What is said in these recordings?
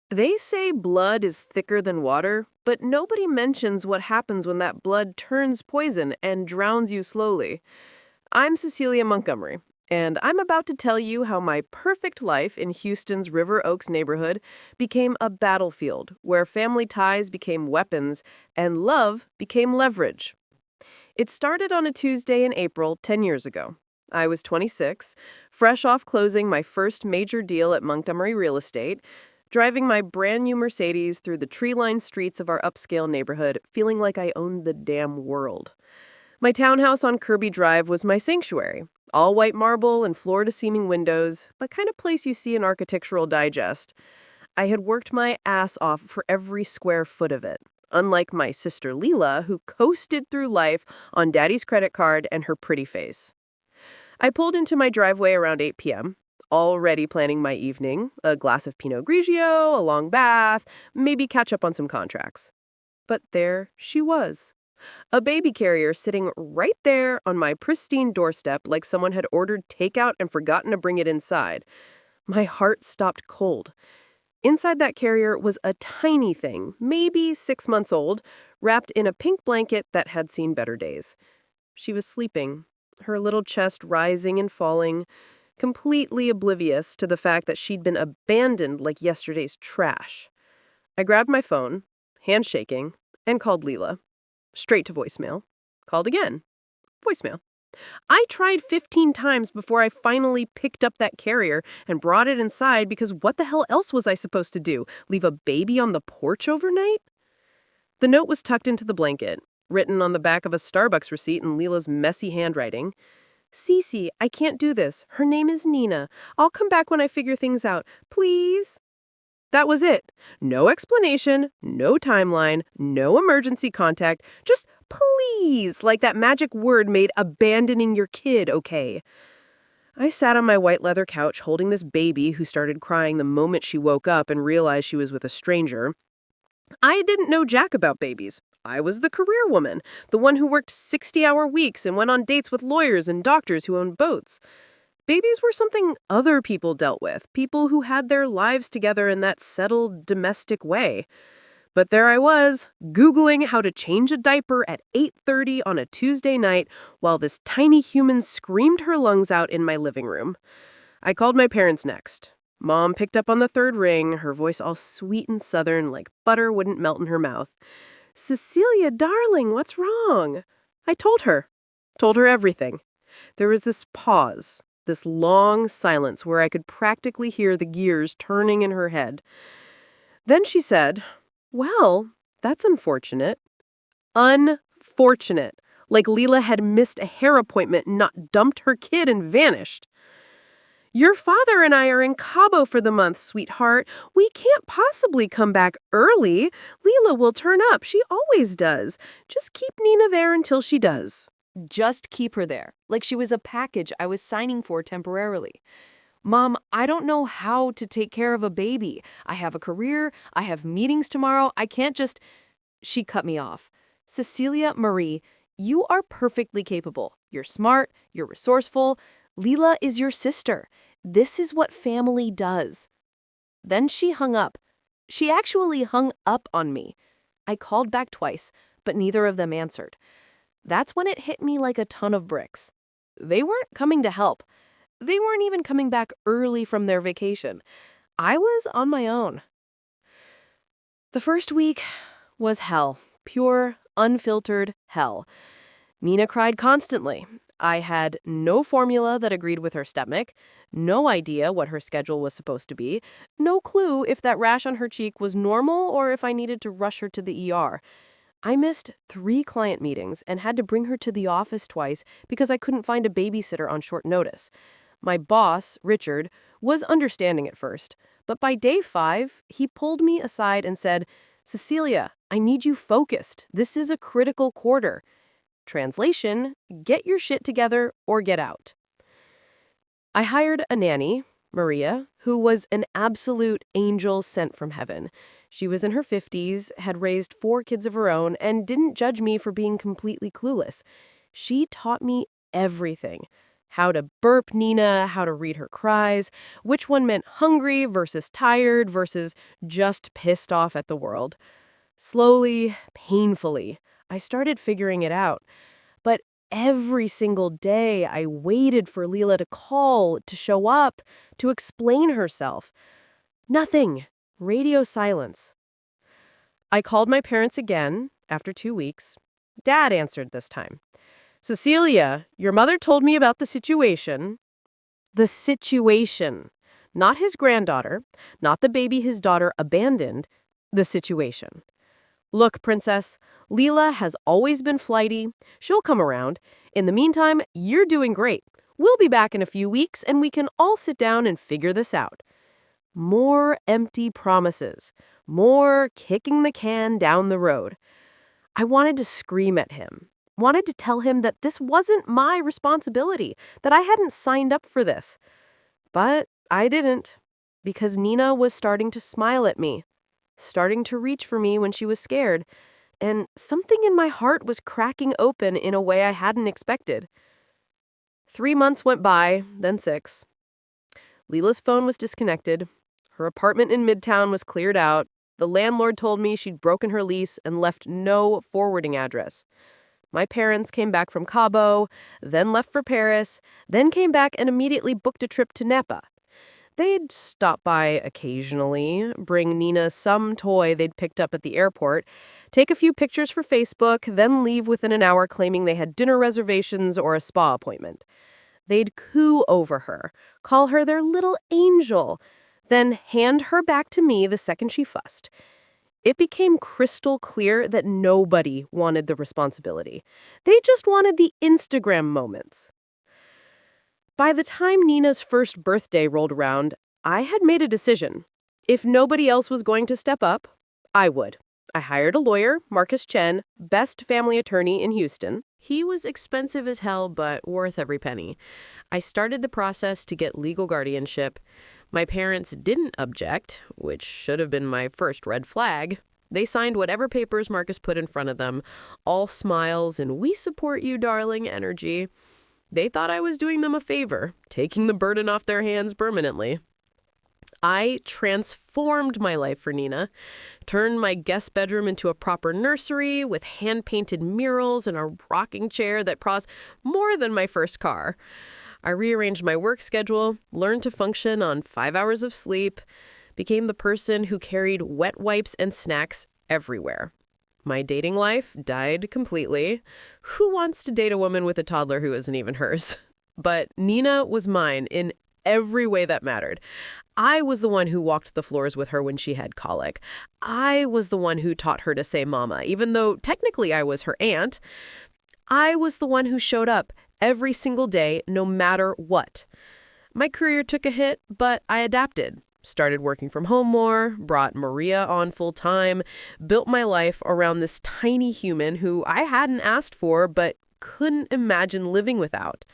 They say blood is thicker than water, but nobody mentions what happens when that blood turns poison and drowns you slowly. I'm Cecilia Montgomery, and I'm about to tell you how my perfect life in Houston's River Oaks neighborhood became a battlefield where family ties became weapons and love became leverage. It started on a Tuesday in April 10 years ago. I was 26, fresh off closing my first major deal at Montgomery Real Estate, driving my brand new Mercedes through the tree-lined streets of our upscale neighborhood, feeling like I owned the damn world. My townhouse on Kirby Drive was my sanctuary. All white marble and floor-to-ceiling windows, the kind of place you see in Architectural Digest. I had worked my ass off for every square foot of it. Unlike my sister Leela, who coasted through life on daddy's credit card and her pretty face. I pulled into my driveway around 8 p.m., already planning my evening, a glass of Pinot Grigio, a long bath, maybe catch up on some contracts. But there she was. A baby carrier sitting right there on my pristine doorstep like someone had ordered takeout and forgotten to bring it inside. My heart stopped cold. Inside that carrier was a tiny thing, maybe 6 months old, wrapped in a pink blanket that had seen better days. She was sleeping, her little chest rising and falling, completely oblivious to the fact that she'd been abandoned like yesterday's trash. I grabbed my phone, handshaking, and called Leela. Straight to voicemail. Called again. Voicemail. I tried 15 times before I finally picked up that carrier and brought it inside because what the hell else was I supposed to do? Leave a baby on the porch overnight? The note was tucked into the blanket, written on the back of a Starbucks receipt in Leela's messy handwriting. Cece, I can't do this. Her name is Nina. I'll come back when I figure things out. Please? That was it. No explanation, no timeline, no emergency contact. Just please, like that magic word made abandoning your kid okay. I sat on my white leather couch holding this baby who started crying the moment she woke up and realized she was with a stranger. I didn't know jack about babies. I was the career woman, the one who worked 60-hour weeks and went on dates with lawyers and doctors who owned boats. Babies were something other people dealt with, people who had their lives together in that settled, domestic way. But there I was, Googling how to change a diaper at 8:30 on a Tuesday night while this tiny human screamed her lungs out in my living room. I called my parents next. Mom picked up on the third ring, her voice all sweet and southern like butter wouldn't melt in her mouth. Cecilia, darling, what's wrong? I told her everything. There was this pause, this long silence where I could practically hear the gears turning in her head. Then she said, well, that's unfortunate. Unfortunate. Like Leela had missed a hair appointment, not dumped her kid and vanished. Your father and I are in Cabo for the month, sweetheart. We can't possibly come back early. Leela will turn up. She always does. Just keep Nina there until she does. Just keep her there, like she was a package I was signing for temporarily. Mom, I don't know how to take care of a baby. I have a career. I have meetings tomorrow. I can't just... She cut me off. Cecilia Marie, you are perfectly capable. You're smart. You're resourceful. Leela is your sister. This is what family does. Then she hung up. She actually hung up on me. I called back twice, but neither of them answered. That's when it hit me like a ton of bricks. They weren't coming to help. They weren't even coming back early from their vacation. I was on my own. The first week was hell. Pure, unfiltered hell. Nina cried constantly. I had no formula that agreed with her stomach, no idea what her schedule was supposed to be, no clue if that rash on her cheek was normal or if I needed to rush her to the ER. I missed 3 client meetings and had to bring her to the office twice because I couldn't find a babysitter on short notice. My boss, Richard, was understanding at first, but by day 5, he pulled me aside and said, Cecilia, I need you focused. This is a critical quarter. Translation, get your shit together or get out. I hired a nanny, Maria, who was an absolute angel sent from heaven. She was in her 50s, had raised 4 kids of her own, and didn't judge me for being completely clueless. She taught me everything. How to burp Nina, how to read her cries, which one meant hungry versus tired versus just pissed off at the world. Slowly, painfully, I started figuring it out. But every single day, I waited for Leela to call, to show up, to explain herself. Nothing. Radio silence. I called my parents again after 2 weeks. Dad answered this time. Cecilia, your mother told me about the situation. The situation. Not his granddaughter, not the baby his daughter abandoned. The situation. Look, Princess, Leela has always been flighty. She'll come around. In the meantime, you're doing great. We'll be back in a few weeks and we can all sit down and figure this out. More empty promises. More kicking the can down the road. I wanted to scream at him. Wanted to tell him that this wasn't my responsibility, that I hadn't signed up for this. But I didn't, because Nina was starting to smile at me, starting to reach for me when she was scared, and something in my heart was cracking open in a way I hadn't expected. 3 months went by, then 6. Leela's phone was disconnected. Her apartment in Midtown was cleared out. The landlord told me she'd broken her lease and left no forwarding address. My parents came back from Cabo, then left for Paris, then came back and immediately booked a trip to Napa. They'd stop by occasionally, bring Nina some toy they'd picked up at the airport, take a few pictures for Facebook, then leave within an hour claiming they had dinner reservations or a spa appointment. They'd coo over her, call her their little angel, then hand her back to me the second she fussed. It became crystal clear that nobody wanted the responsibility. They just wanted the Instagram moments. By the time Nina's first birthday rolled around, I had made a decision. If nobody else was going to step up, I would. I hired a lawyer, Marcus Chen, best family attorney in Houston. He was expensive as hell, but worth every penny. I started the process to get legal guardianship. My parents didn't object, which should have been my first red flag. They signed whatever papers Marcus put in front of them, all smiles and "we support you, darling" energy. They thought I was doing them a favor, taking the burden off their hands permanently. I transformed my life for Nina, turned my guest bedroom into a proper nursery with hand-painted murals and a rocking chair that cost more than my first car. I rearranged my work schedule, learned to function on 5 hours of sleep, became the person who carried wet wipes and snacks everywhere. My dating life died completely. Who wants to date a woman with a toddler who isn't even hers? But Nina was mine in every way that mattered. I was the one who walked the floors with her when she had colic. I was the one who taught her to say mama, even though technically I was her aunt. I was the one who showed up every single day, no matter what. My career took a hit, but I adapted. Started working from home more, brought Maria on full time, built my life around this tiny human who I hadn't asked for but couldn't imagine living without.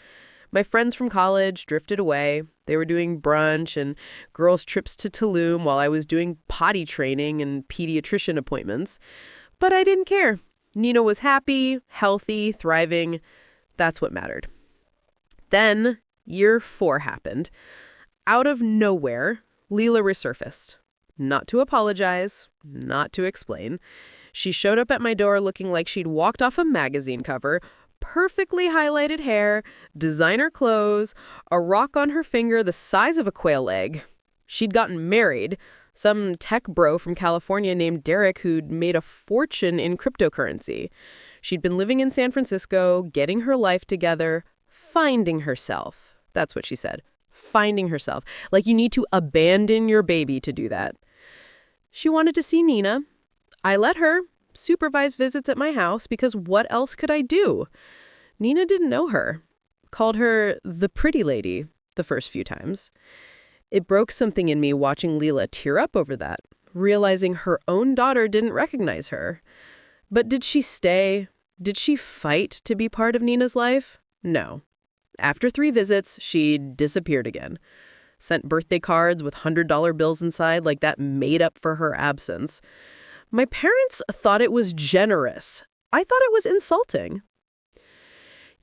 My friends from college drifted away. They were doing brunch and girls' trips to Tulum while I was doing potty training and pediatrician appointments. But I didn't care. Nina was happy, healthy, thriving. That's what mattered. Then, year 4 happened. Out of nowhere, Leela resurfaced. Not to apologize, not to explain. She showed up at my door looking like she'd walked off a magazine cover, perfectly highlighted hair, designer clothes, a rock on her finger the size of a quail egg. She'd gotten married. Some tech bro from California named Derek who'd made a fortune in cryptocurrency. She'd been living in San Francisco, getting her life together, finding herself. That's what she said. Finding herself. Like you need to abandon your baby to do that. She wanted to see Nina. I let her supervise visits at my house because what else could I do? Nina didn't know her. Called her the pretty lady the first few times. It broke something in me watching Leela tear up over that, realizing her own daughter didn't recognize her. But did she stay? Did she fight to be part of Nina's life? No. After 3 visits, she disappeared again. Sent birthday cards with $100 bills inside like that made up for her absence. My parents thought it was generous. I thought it was insulting.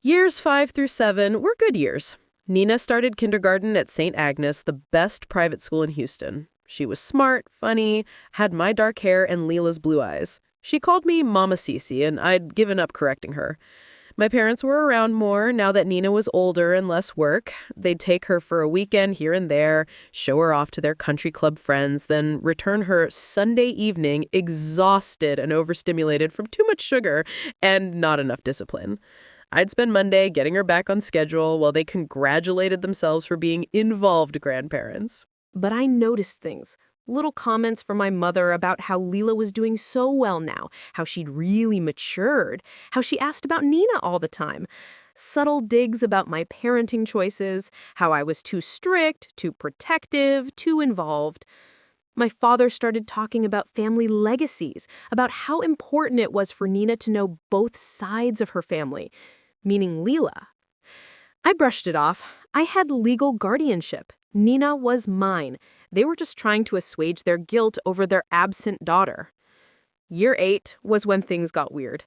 Years 5 through 7 were good years. Nina started kindergarten at St. Agnes, the best private school in Houston. She was smart, funny, had my dark hair and Leela's blue eyes. She called me Mama Cece, and I'd given up correcting her. My parents were around more now that Nina was older and less work. They'd take her for a weekend here and there, show her off to their country club friends, then return her Sunday evening exhausted and overstimulated from too much sugar and not enough discipline. I'd spend Monday getting her back on schedule while they congratulated themselves for being involved grandparents. But I noticed things. Little comments from my mother about how Leela was doing so well now, how she'd really matured, how she asked about Nina all the time. Subtle digs about my parenting choices, how I was too strict, too protective, too involved. My father started talking about family legacies, about how important it was for Nina to know both sides of her family, meaning Leela. I brushed it off. I had legal guardianship. Nina was mine. They were just trying to assuage their guilt over their absent daughter. Year 8 was when things got weird.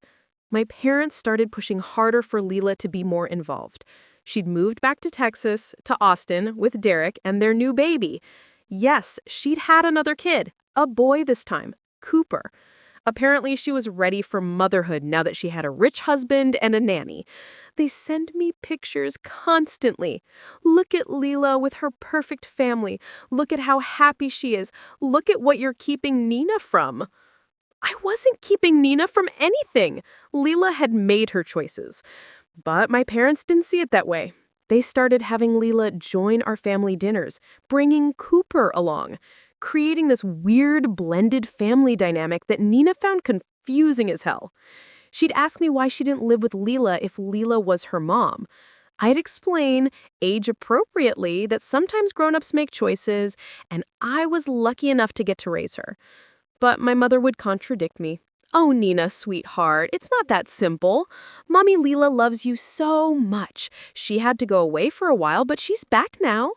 My parents started pushing harder for Leela to be more involved. She'd moved back to Texas, to Austin, with Derek and their new baby. Yes, she'd had another kid, a boy this time, Cooper. Apparently, she was ready for motherhood now that she had a rich husband and a nanny. They send me pictures constantly. Look at Leela with her perfect family. Look at how happy she is. Look at what you're keeping Nina from. I wasn't keeping Nina from anything. Leela had made her choices. But my parents didn't see it that way. They started having Leela join our family dinners, bringing Cooper along, creating this weird blended family dynamic that Nina found confusing as hell. She'd ask me why she didn't live with Leela if Leela was her mom. I'd explain, age appropriately, that sometimes grown-ups make choices, and I was lucky enough to get to raise her. But my mother would contradict me. Oh, Nina, sweetheart, it's not that simple. Mommy Leela loves you so much. She had to go away for a while, but she's back now.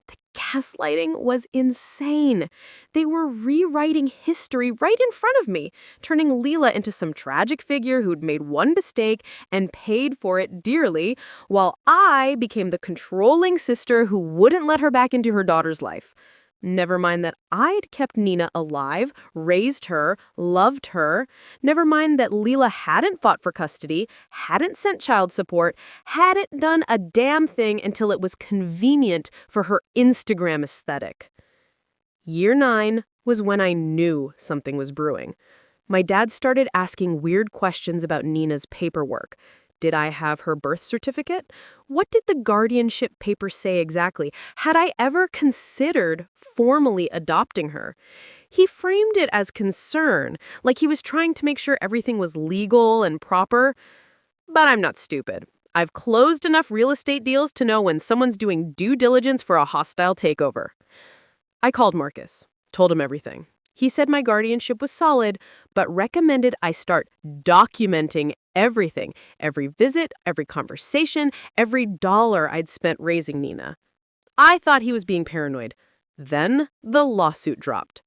The gaslighting was insane. They were rewriting history right in front of me, turning Leela into some tragic figure who'd made one mistake and paid for it dearly, while I became the controlling sister who wouldn't let her back into her daughter's life. Never mind that I'd kept Nina alive, raised her, loved her. Never mind that Leela hadn't fought for custody, hadn't sent child support, hadn't done a damn thing until it was convenient for her Instagram aesthetic. Year 9 was when I knew something was brewing. My dad started asking weird questions about Nina's paperwork. Did I have her birth certificate? What did the guardianship papers say exactly? Had I ever considered formally adopting her? He framed it as concern, like he was trying to make sure everything was legal and proper. But I'm not stupid. I've closed enough real estate deals to know when someone's doing due diligence for a hostile takeover. I called Marcus, told him everything. He said my guardianship was solid, but recommended I start documenting everything, every visit, every conversation, every dollar I'd spent raising Nina. I thought he was being paranoid. Then the lawsuit dropped.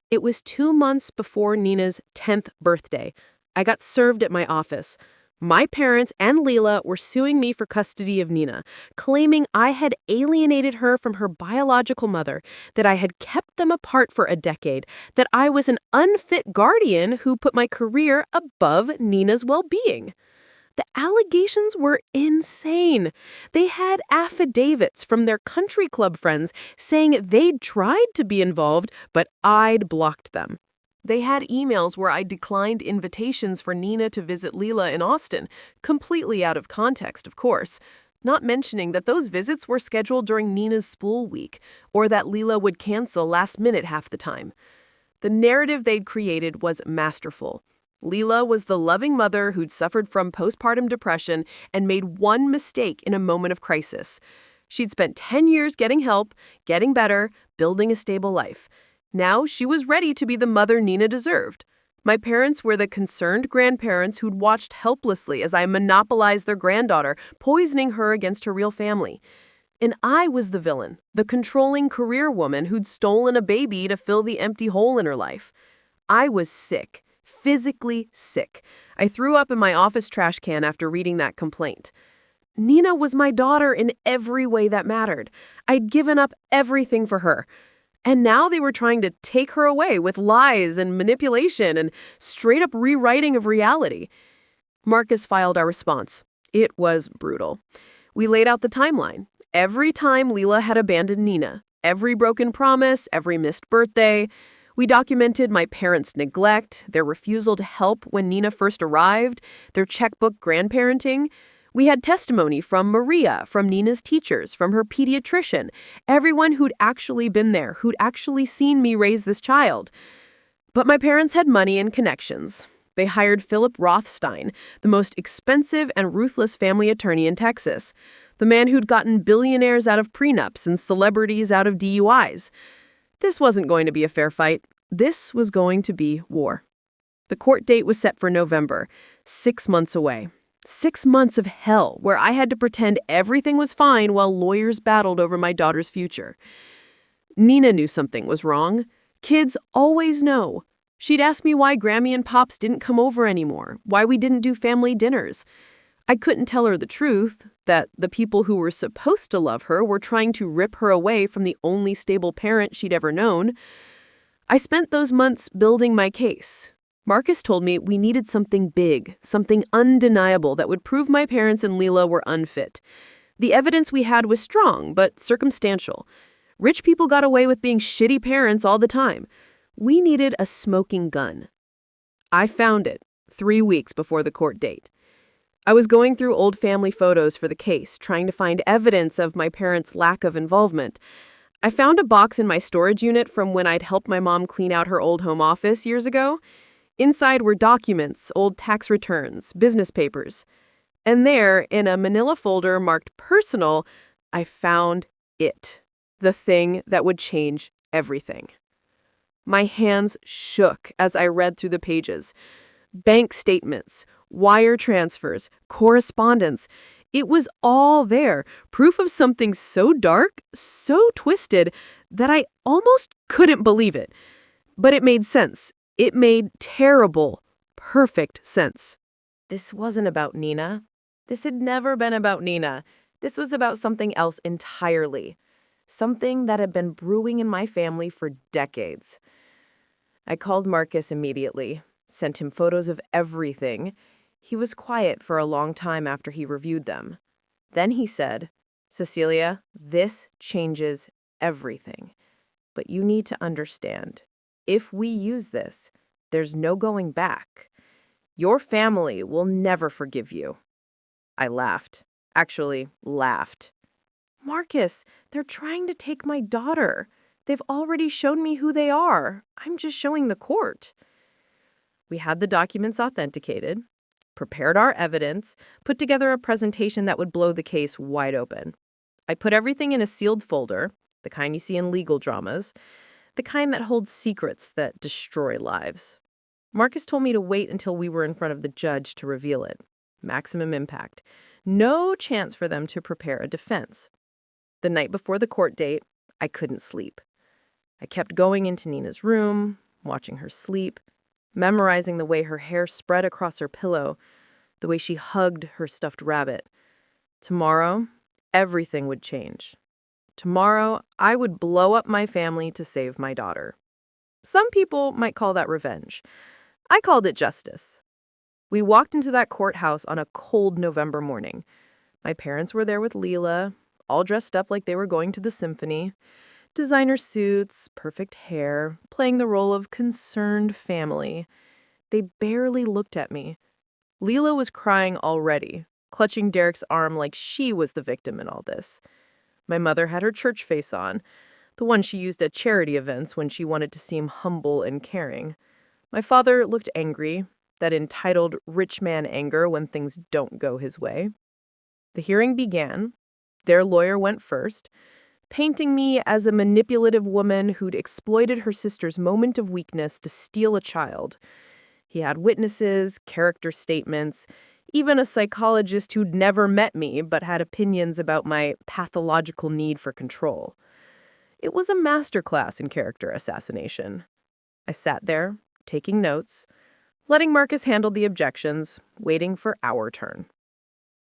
It was 2 months before Nina's 10th birthday. I got served at my office. My parents and Leela were suing me for custody of Nina, claiming I had alienated her from her biological mother, that I had kept them apart for a decade, that I was an unfit guardian who put my career above Nina's well-being. The allegations were insane. They had affidavits from their country club friends saying they'd tried to be involved, but I'd blocked them. They had emails where I declined invitations for Nina to visit Leela in Austin, completely out of context, of course, not mentioning that those visits were scheduled during Nina's spool week, or that Leela would cancel last minute half the time. The narrative they'd created was masterful. Leela was the loving mother who'd suffered from postpartum depression and made one mistake in a moment of crisis. She'd spent 10 years getting help, getting better, building a stable life. Now she was ready to be the mother Nina deserved. My parents were the concerned grandparents who'd watched helplessly as I monopolized their granddaughter, poisoning her against her real family. And I was the villain, the controlling career woman who'd stolen a baby to fill the empty hole in her life. I was sick, physically sick. I threw up in my office trash can after reading that complaint. Nina was my daughter in every way that mattered. I'd given up everything for her. And now they were trying to take her away with lies and manipulation and straight up rewriting of reality. Marcus filed our response. It was brutal. We laid out the timeline. Every time Leela had abandoned Nina, every broken promise, every missed birthday. We documented my parents' neglect, their refusal to help when Nina first arrived, their checkbook grandparenting. We had testimony from Maria, from Nina's teachers, from her pediatrician, everyone who'd actually been there, who'd actually seen me raise this child. But my parents had money and connections. They hired Philip Rothstein, the most expensive and ruthless family attorney in Texas, the man who'd gotten billionaires out of prenups and celebrities out of DUIs. This wasn't going to be a fair fight. This was going to be war. The court date was set for November, 6 months away. 6 months of hell where I had to pretend everything was fine while lawyers battled over my daughter's future. Nina knew something was wrong. Kids always know. She'd ask me why Grammy and Pops didn't come over anymore, why we didn't do family dinners. I couldn't tell her the truth, that the people who were supposed to love her were trying to rip her away from the only stable parent she'd ever known. I spent those months building my case. Marcus told me we needed something big, something undeniable that would prove my parents and Leela were unfit. The evidence we had was strong, but circumstantial. Rich people got away with being shitty parents all the time. We needed a smoking gun. I found it 3 weeks before the court date. I was going through old family photos for the case, trying to find evidence of my parents' lack of involvement. I found a box in my storage unit from when I'd helped my mom clean out her old home office years ago. Inside were documents, old tax returns, business papers. And there, in a manila folder marked personal, I found it. The thing that would change everything. My hands shook as I read through the pages. Bank statements, wire transfers, correspondence. It was all there, proof of something so dark, so twisted, that I almost couldn't believe it. But it made sense. It made terrible, perfect sense. This wasn't about Nina. This had never been about Nina. This was about something else entirely. Something that had been brewing in my family for decades. I called Marcus immediately, sent him photos of everything. He was quiet for a long time after he reviewed them. Then he said, "Cecilia, this changes everything. But you need to understand. If we use this, there's no going back. Your family will never forgive you." I laughed. Actually, laughed. "Marcus, they're trying to take my daughter. They've already shown me who they are. I'm just showing the court." We had the documents authenticated, prepared our evidence, put together a presentation that would blow the case wide open. I put everything in a sealed folder, the kind you see in legal dramas, the kind that holds secrets that destroy lives. Marcus told me to wait until we were in front of the judge to reveal it. Maximum impact. No chance for them to prepare a defense. The night before the court date, I couldn't sleep. I kept going into Nina's room, watching her sleep, memorizing the way her hair spread across her pillow, the way she hugged her stuffed rabbit. Tomorrow, everything would change. Tomorrow, I would blow up my family to save my daughter. Some people might call that revenge. I called it justice. We walked into that courthouse on a cold November morning. My parents were there with Leela, all dressed up like they were going to the symphony. Designer suits, perfect hair, playing the role of concerned family. They barely looked at me. Leela was crying already, clutching Derek's arm like she was the victim in all this. My mother had her church face on, the one she used at charity events when she wanted to seem humble and caring. My father looked angry, that entitled rich man anger when things don't go his way. The hearing began. Their lawyer went first, painting me as a manipulative woman who'd exploited her sister's moment of weakness to steal a child. He had witnesses, character statements, even a psychologist who'd never met me but had opinions about my pathological need for control. It was a masterclass in character assassination. I sat there, taking notes, letting Marcus handle the objections, waiting for our turn.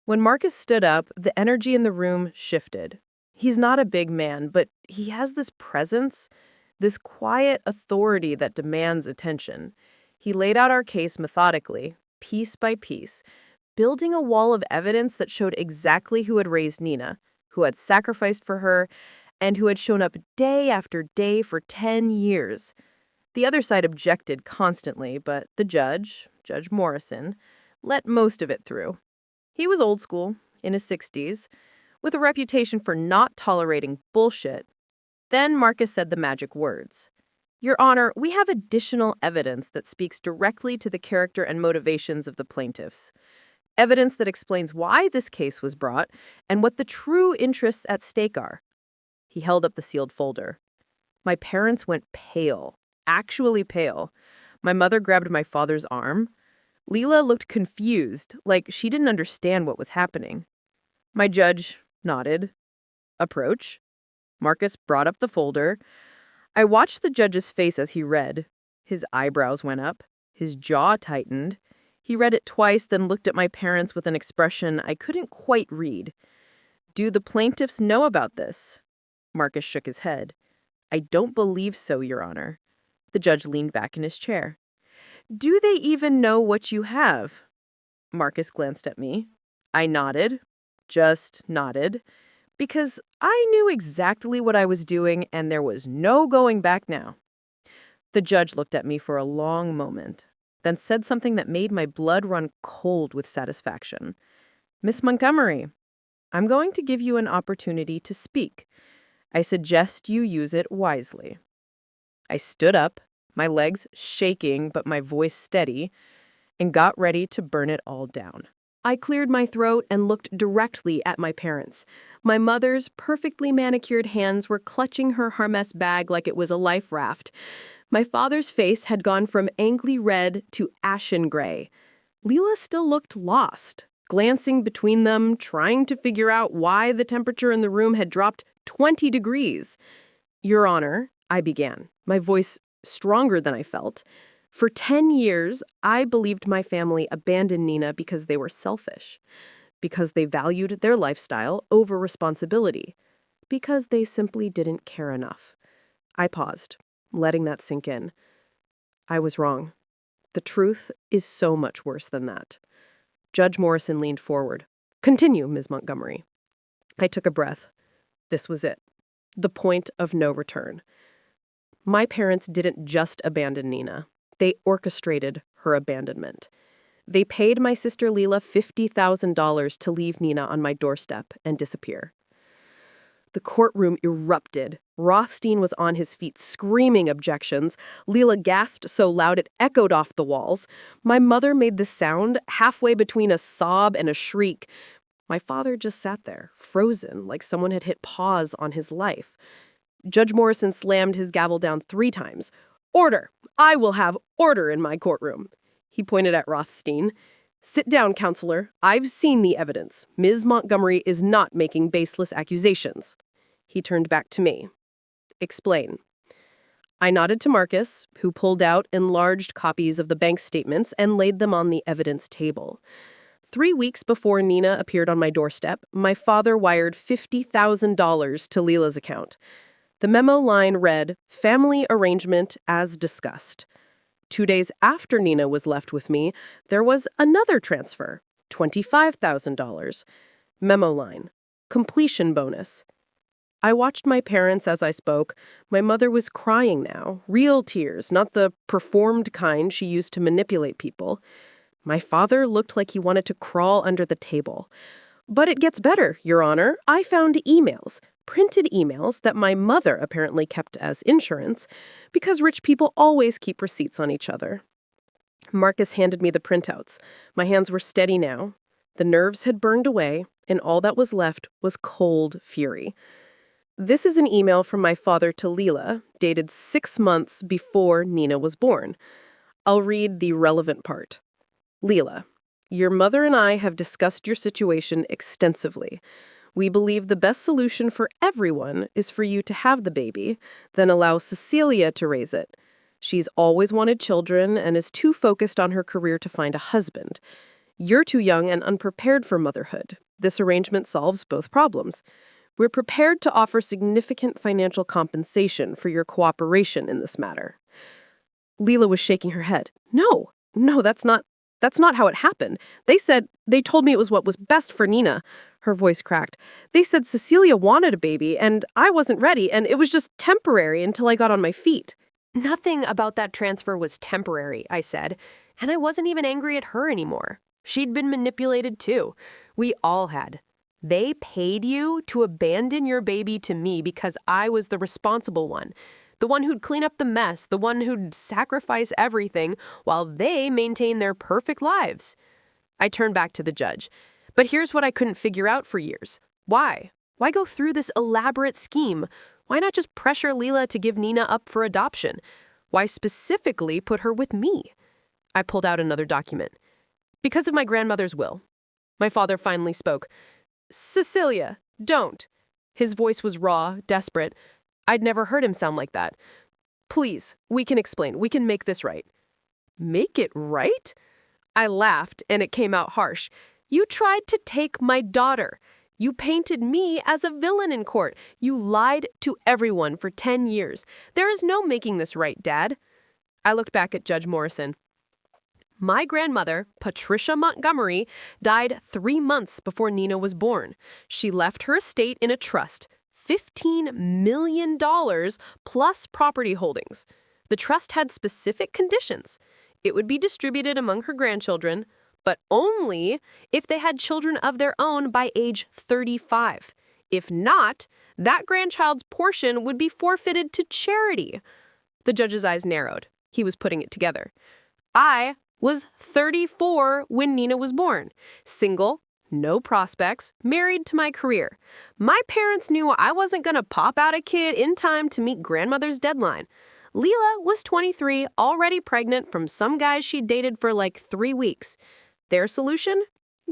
When Marcus stood up, the energy in the room shifted. He's not a big man, but he has this presence, this quiet authority that demands attention. He laid out our case methodically, piece by piece, building a wall of evidence that showed exactly who had raised Nina, who had sacrificed for her, and who had shown up day after day for 10 years. The other side objected constantly, but the judge, Judge Morrison, let most of it through. He was old school, in his 60s, with a reputation for not tolerating bullshit. Then Marcus said the magic words. Your Honor, we have additional evidence that speaks directly to the character and motivations of the plaintiffs. Evidence that explains why this case was brought and what the true interests at stake are. He held up the sealed folder. My parents went pale, actually pale. My mother grabbed my father's arm. Leela looked confused, like she didn't understand what was happening. My judge nodded. Approach. Marcus brought up the folder. I watched the judge's face as he read. His eyebrows went up. His jaw tightened. He read it twice, then looked at my parents with an expression I couldn't quite read. Do the plaintiffs know about this? Marcus shook his head. I don't believe so, Your Honor. The judge leaned back in his chair. Do they even know what you have? Marcus glanced at me. I nodded. Just nodded. Because I knew exactly what I was doing and there was no going back now. The judge looked at me for a long moment, then said something that made my blood run cold with satisfaction. Miss Montgomery, I'm going to give you an opportunity to speak. I suggest you use it wisely. I stood up, my legs shaking but my voice steady, and got ready to burn it all down. I cleared my throat and looked directly at my parents. My mother's perfectly manicured hands were clutching her Hermes bag like it was a life raft. My father's face had gone from angry red to ashen gray. Leela still looked lost, glancing between them, trying to figure out why the temperature in the room had dropped 20 degrees. Your Honor, I began, my voice stronger than I felt. For 10 years, I believed my family abandoned Nina because they were selfish, because they valued their lifestyle over responsibility, because they simply didn't care enough. I paused, letting that sink in. I was wrong. The truth is so much worse than that. Judge Morrison leaned forward. Continue, Ms. Montgomery. I took a breath. This was it. The point of no return. My parents didn't just abandon Nina. They orchestrated her abandonment. They paid my sister Leela $50,000 to leave Nina on my doorstep and disappear. The courtroom erupted. Rothstein was on his feet, screaming objections. Leela gasped so loud it echoed off the walls. My mother made the sound halfway between a sob and a shriek. My father just sat there, frozen, like someone had hit pause on his life. Judge Morrison slammed his gavel down 3 times. Order! I will have order in my courtroom. He pointed at Rothstein. Sit down, counselor. I've seen the evidence. Ms. Montgomery is not making baseless accusations. He turned back to me. Explain. I nodded to Marcus, who pulled out enlarged copies of the bank statements and laid them on the evidence table. 3 weeks before Nina appeared on my doorstep, my father wired $50,000 to Leela's account. The memo line read, family arrangement as discussed. 2 days after Nina was left with me, there was another transfer, $25,000. Memo line, completion bonus. I watched my parents as I spoke. My mother was crying now, real tears, not the performed kind she used to manipulate people. My father looked like he wanted to crawl under the table. But it gets better, Your Honor. I found emails. Printed emails that my mother apparently kept as insurance, because rich people always keep receipts on each other. Marcus handed me the printouts. My hands were steady now. The nerves had burned away, and all that was left was cold fury. This is an email from my father to Leela, dated 6 months before Nina was born. I'll read the relevant part. Leela, your mother and I have discussed your situation extensively. We believe the best solution for everyone is for you to have the baby, then allow Cecilia to raise it. She's always wanted children and is too focused on her career to find a husband. You're too young and unprepared for motherhood. This arrangement solves both problems. We're prepared to offer significant financial compensation for your cooperation in this matter." Leela was shaking her head. No, that's not how it happened. They told me it was what was best for Nina." Her voice cracked. "They said Cecilia wanted a baby, and I wasn't ready, and it was just temporary until I got on my feet." Nothing about that transfer was temporary, I said, and I wasn't even angry at her anymore. She'd been manipulated too. We all had. They paid you to abandon your baby to me because I was the responsible one. The one who'd clean up the mess, the one who'd sacrifice everything while they maintain their perfect lives. I turned back to the judge. But here's what I couldn't figure out for years. Why? Why go through this elaborate scheme? Why not just pressure Leela to give Nina up for adoption? Why specifically put her with me? I pulled out another document. Because of my grandmother's will. My father finally spoke. "Cecilia, don't." His voice was raw, desperate. I'd never heard him sound like that. "Please, we can explain. We can make this right." "Make it right?" I laughed, and it came out harsh. "You tried to take my daughter. You painted me as a villain in court. You lied to everyone for 10 years. There is no making this right, Dad." I looked back at Judge Morrison. My grandmother, Patricia Montgomery, died 3 months before Nina was born. She left her estate in a trust, $15 million plus property holdings. The trust had specific conditions. It would be distributed among her grandchildren, but only if they had children of their own by age 35. If not, that grandchild's portion would be forfeited to charity. The judge's eyes narrowed. He was putting it together. I was 34 when Nina was born, single, no prospects, married to my career. My parents knew I wasn't going to pop out a kid in time to meet grandmother's deadline. Leela was 23, already pregnant from some guy she'd dated for like 3 weeks. Their solution?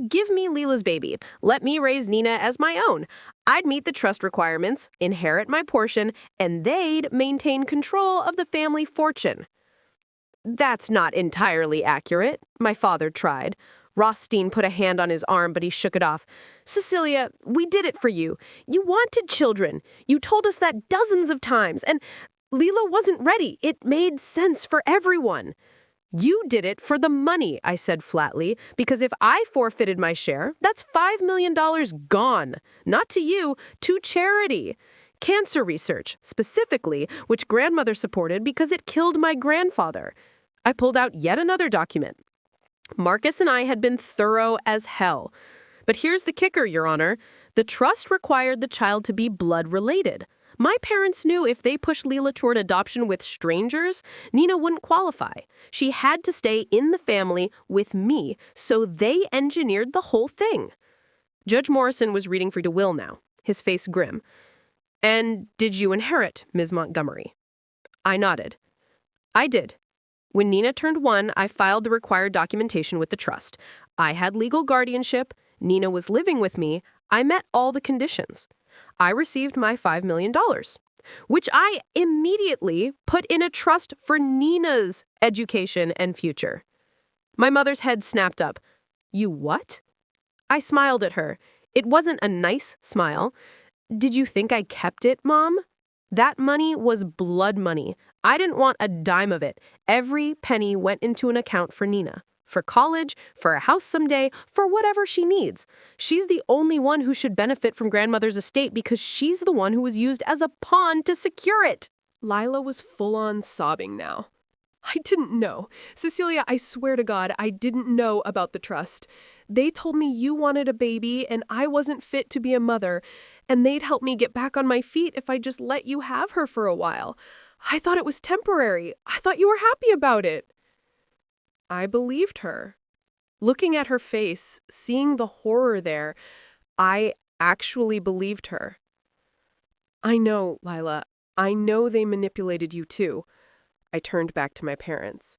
Give me Leela's baby. Let me raise Nina as my own. I'd meet the trust requirements, inherit my portion, and they'd maintain control of the family fortune. That's not entirely accurate, my father tried. Rothstein put a hand on his arm, but he shook it off. "Cecilia, we did it for you. You wanted children. You told us that dozens of times, and Leela wasn't ready. It made sense for everyone." "You did it for the money," I said flatly, "because if I forfeited my share, that's $5 million gone. Not to you, to charity. Cancer research, specifically, which grandmother supported because it killed my grandfather." I pulled out yet another document. Marcus and I had been thorough as hell. But here's the kicker, Your Honor. The trust required the child to be blood-related. My parents knew if they pushed Leela toward adoption with strangers, Nina wouldn't qualify. She had to stay in the family with me, so they engineered the whole thing. Judge Morrison was reading for the will now, his face grim. "And did you inherit, Ms. Montgomery?" I nodded. "I did. When Nina turned 1, I filed the required documentation with the trust. I had legal guardianship. Nina was living with me. I met all the conditions. I received my $5 million, which I immediately put in a trust for Nina's education and future." My mother's head snapped up. "You what?" I smiled at her. It wasn't a nice smile. "Did you think I kept it, Mom? That money was blood money. I didn't want a dime of it. Every penny went into an account for Nina. For college, for a house someday, for whatever she needs. She's the only one who should benefit from grandmother's estate because she's the one who was used as a pawn to secure it." Lila was full-on sobbing now. "I didn't know. Cecilia, I swear to God, I didn't know about the trust. They told me you wanted a baby and I wasn't fit to be a mother, and they'd help me get back on my feet if I just let you have her for a while. I thought it was temporary. I thought you were happy about it." I believed her. Looking at her face, seeing the horror there, I actually believed her. "I know, Lila. I know they manipulated you too." I turned back to my parents.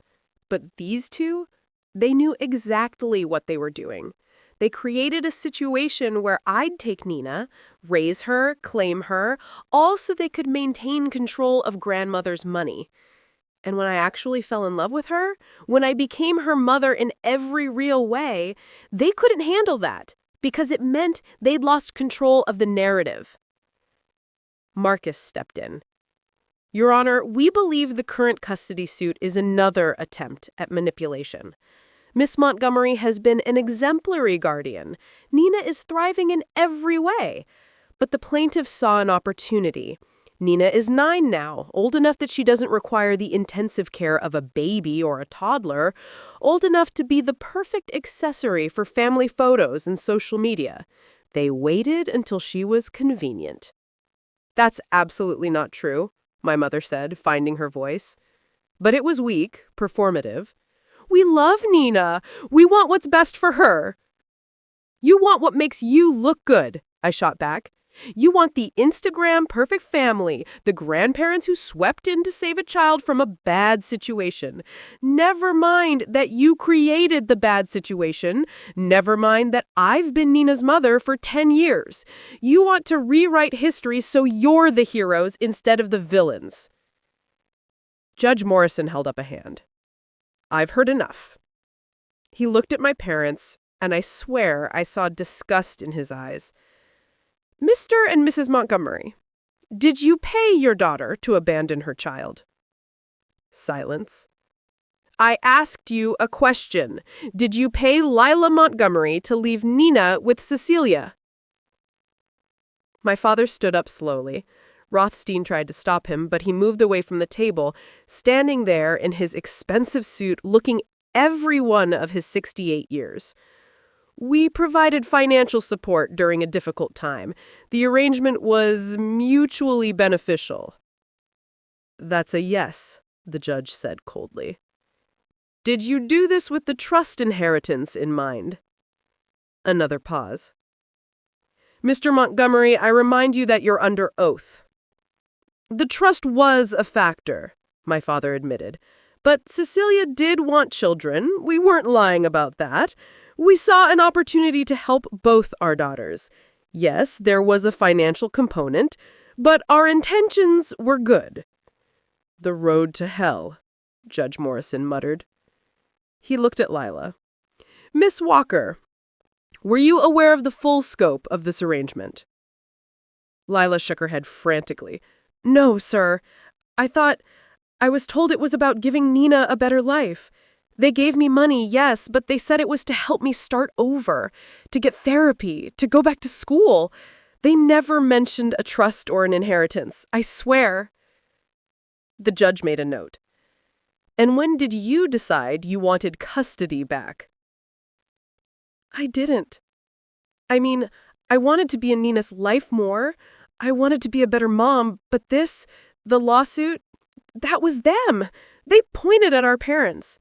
"But these two, they knew exactly what they were doing. They created a situation where I'd take Nina, raise her, claim her, all so they could maintain control of grandmother's money. And when I actually fell in love with her, when I became her mother in every real way, they couldn't handle that because it meant they'd lost control of the narrative. Marcus stepped in. Your Honor, we believe the current custody suit is another attempt at manipulation. Miss Montgomery has been an exemplary guardian. Nina is thriving in every way. But the plaintiff saw an opportunity. Nina is 9 now, old enough that she doesn't require the intensive care of a baby or a toddler, old enough to be the perfect accessory for family photos and social media. They waited until she was convenient. That's absolutely not true, my mother said, finding her voice. But it was weak, performative. We love Nina. We want what's best for her. You want what makes you look good, I shot back. You want the Instagram perfect family, the grandparents who swept in to save a child from a bad situation. Never mind that you created the bad situation. Never mind that I've been Nina's mother for 10 years. You want to rewrite history so you're the heroes instead of the villains. Judge Morrison held up a hand. I've heard enough. He looked at my parents, and I swear I saw disgust in his eyes. Mr. and Mrs. Montgomery, did you pay your daughter to abandon her child? Silence. I asked you a question. Did you pay Lila Montgomery to leave Nina with Cecilia? My father stood up slowly. Rothstein tried to stop him, but he moved away from the table, standing there in his expensive suit, looking every one of his 68 years. We provided financial support during a difficult time. The arrangement was mutually beneficial. That's a yes, the judge said coldly. Did you do this with the trust inheritance in mind? Another pause. Mr. Montgomery, I remind you that you're under oath. The trust was a factor, my father admitted. But Cecilia did want children. We weren't lying about that. We saw an opportunity to help both our daughters. Yes, there was a financial component, but our intentions were good. The road to hell, Judge Morrison muttered. He looked at Lila. Miss Walker, were you aware of the full scope of this arrangement? Lila shook her head frantically. No, sir. I was told it was about giving Nina a better life. They gave me money, yes, but they said it was to help me start over, to get therapy, to go back to school. They never mentioned a trust or an inheritance, I swear. The judge made a note. And when did you decide you wanted custody back? I didn't. I mean, I wanted to be in Nina's life more. I wanted to be a better mom, but the lawsuit, that was them. They pointed at our parents.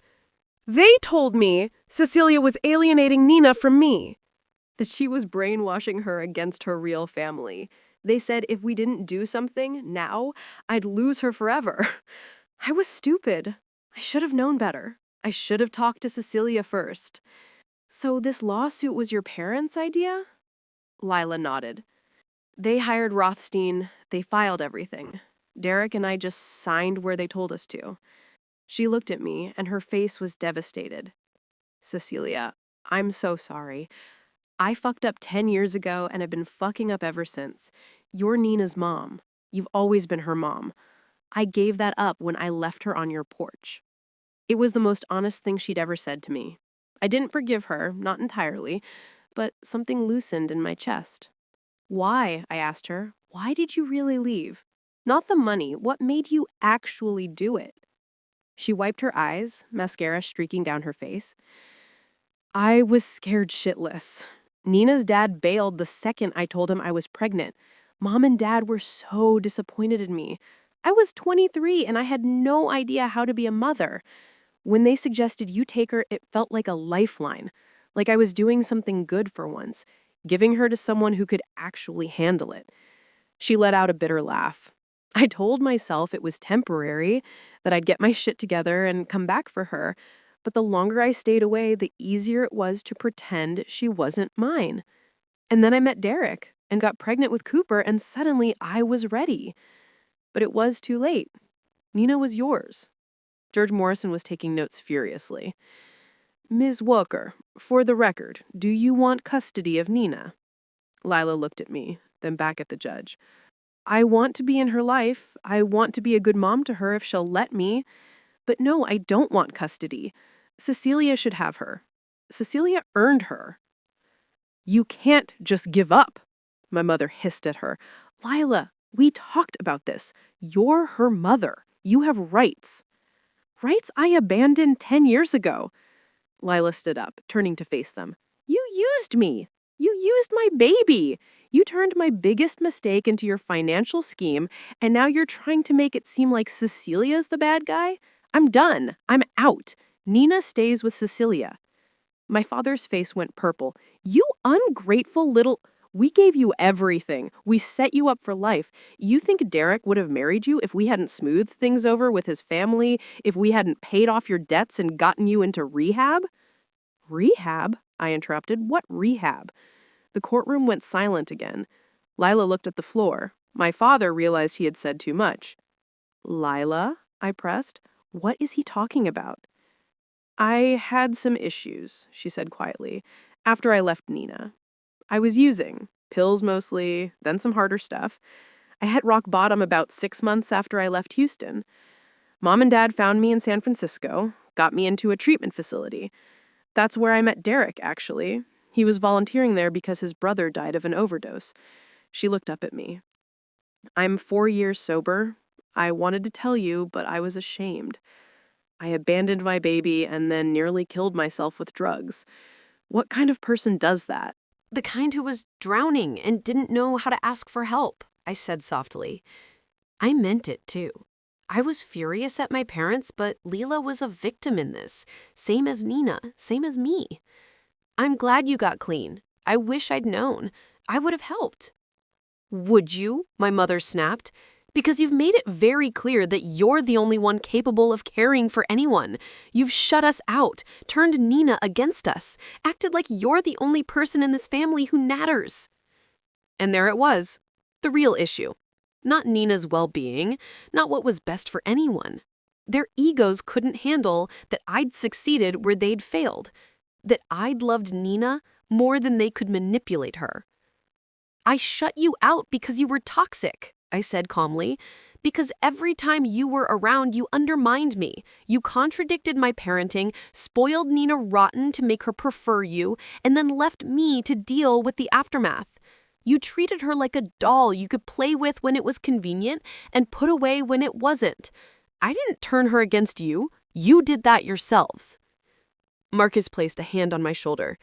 They told me Cecilia was alienating Nina from me. That she was brainwashing her against her real family. They said if we didn't do something now, I'd lose her forever. I was stupid. I should have known better. I should have talked to Cecilia first. So this lawsuit was your parents' idea? Lila nodded. They hired Rothstein. They filed everything. Derek and I just signed where they told us to. She looked at me, and her face was devastated. Cecilia, I'm so sorry. I fucked up 10 years ago and have been fucking up ever since. You're Nina's mom. You've always been her mom. I gave that up when I left her on your porch. It was the most honest thing she'd ever said to me. I didn't forgive her, not entirely, but something loosened in my chest. Why? I asked her. Why did you really leave? Not the money. What made you actually do it? She wiped her eyes, mascara streaking down her face. I was scared shitless. Nina's dad bailed the second I told him I was pregnant. Mom and Dad were so disappointed in me. I was 23 and I had no idea how to be a mother. When they suggested you take her, it felt like a lifeline, like I was doing something good for once, giving her to someone who could actually handle it. She let out a bitter laugh. I told myself it was temporary, that I'd get my shit together and come back for her, but the longer I stayed away, the easier it was to pretend she wasn't mine. And then I met Derek and got pregnant with Cooper, and suddenly I was ready. But it was too late. Nina was yours. George Morrison was taking notes furiously. Ms. Walker, for the record, do you want custody of Nina? Lila looked at me, then back at the judge. I want to be in her life. I want to be a good mom to her if she'll let me. But no, I don't want custody. Cecilia should have her. Cecilia earned her. You can't just give up, my mother hissed at her. Lila, we talked about this. You're her mother. You have rights. Rights I abandoned 10 years ago. Lila stood up, turning to face them. You used me. You used my baby. You turned my biggest mistake into your financial scheme, and now you're trying to make it seem like Cecilia's the bad guy? I'm done. I'm out. Nina stays with Cecilia. My father's face went purple. You ungrateful little... We gave you everything. We set you up for life. You think Derek would have married you if we hadn't smoothed things over with his family, if we hadn't paid off your debts and gotten you into rehab? Rehab? I interrupted. What rehab? The courtroom went silent again. Lila looked at the floor. My father realized he had said too much. Lila? I pressed. What is he talking about? I had some issues, she said quietly, after I left Nina. I was using, pills mostly, then some harder stuff. I hit rock bottom about 6 months after I left Houston. Mom and Dad found me in San Francisco, got me into a treatment facility. That's where I met Derek, actually. He was volunteering there because his brother died of an overdose. She looked up at me. I'm 4 years sober. I wanted to tell you, but I was ashamed. I abandoned my baby and then nearly killed myself with drugs. What kind of person does that? The kind who was drowning and didn't know how to ask for help, I said softly. I meant it, too. I was furious at my parents, but Leela was a victim in this. Same as Nina, same as me. I'm glad you got clean. I wish I'd known. I would have helped. Would you? My mother snapped. Because you've made it very clear that you're the only one capable of caring for anyone. You've shut us out, turned Nina against us, acted like you're the only person in this family who matters. And there it was, the real issue. Not Nina's well-being, not what was best for anyone. Their egos couldn't handle that I'd succeeded where they'd failed, that I'd loved Nina more than they could manipulate her. I shut you out because you were toxic, I said calmly, because every time you were around, you undermined me. You contradicted my parenting, spoiled Nina rotten to make her prefer you, and then left me to deal with the aftermath. You treated her like a doll you could play with when it was convenient and put away when it wasn't. I didn't turn her against you. You did that yourselves. Marcus placed a hand on my shoulder.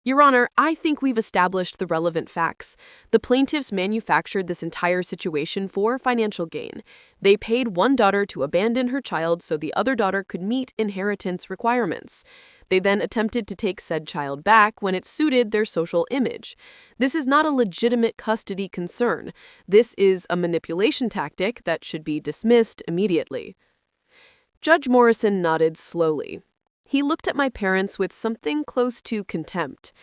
Your Honor, I think we've established the relevant facts. The plaintiffs manufactured this entire situation for financial gain. They paid one daughter to abandon her child so the other daughter could meet inheritance requirements. They then attempted to take said child back when it suited their social image. This is not a legitimate custody concern. This is a manipulation tactic that should be dismissed immediately. Judge Morrison nodded slowly. He looked at my parents with something close to contempt.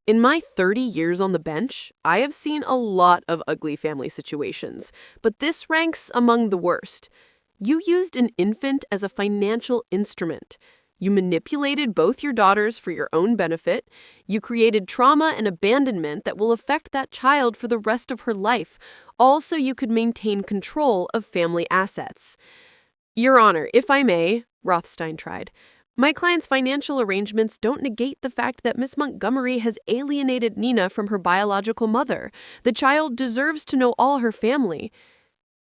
In my 30 years on the bench, I have seen a lot of ugly family situations, but this ranks among the worst. You used an infant as a financial instrument. You manipulated both your daughters for your own benefit. You created trauma and abandonment that will affect that child for the rest of her life, all so you could maintain control of family assets. Your Honor, if I may, Rothstein tried, my client's financial arrangements don't negate the fact that Miss Montgomery has alienated Nina from her biological mother. The child deserves to know all her family.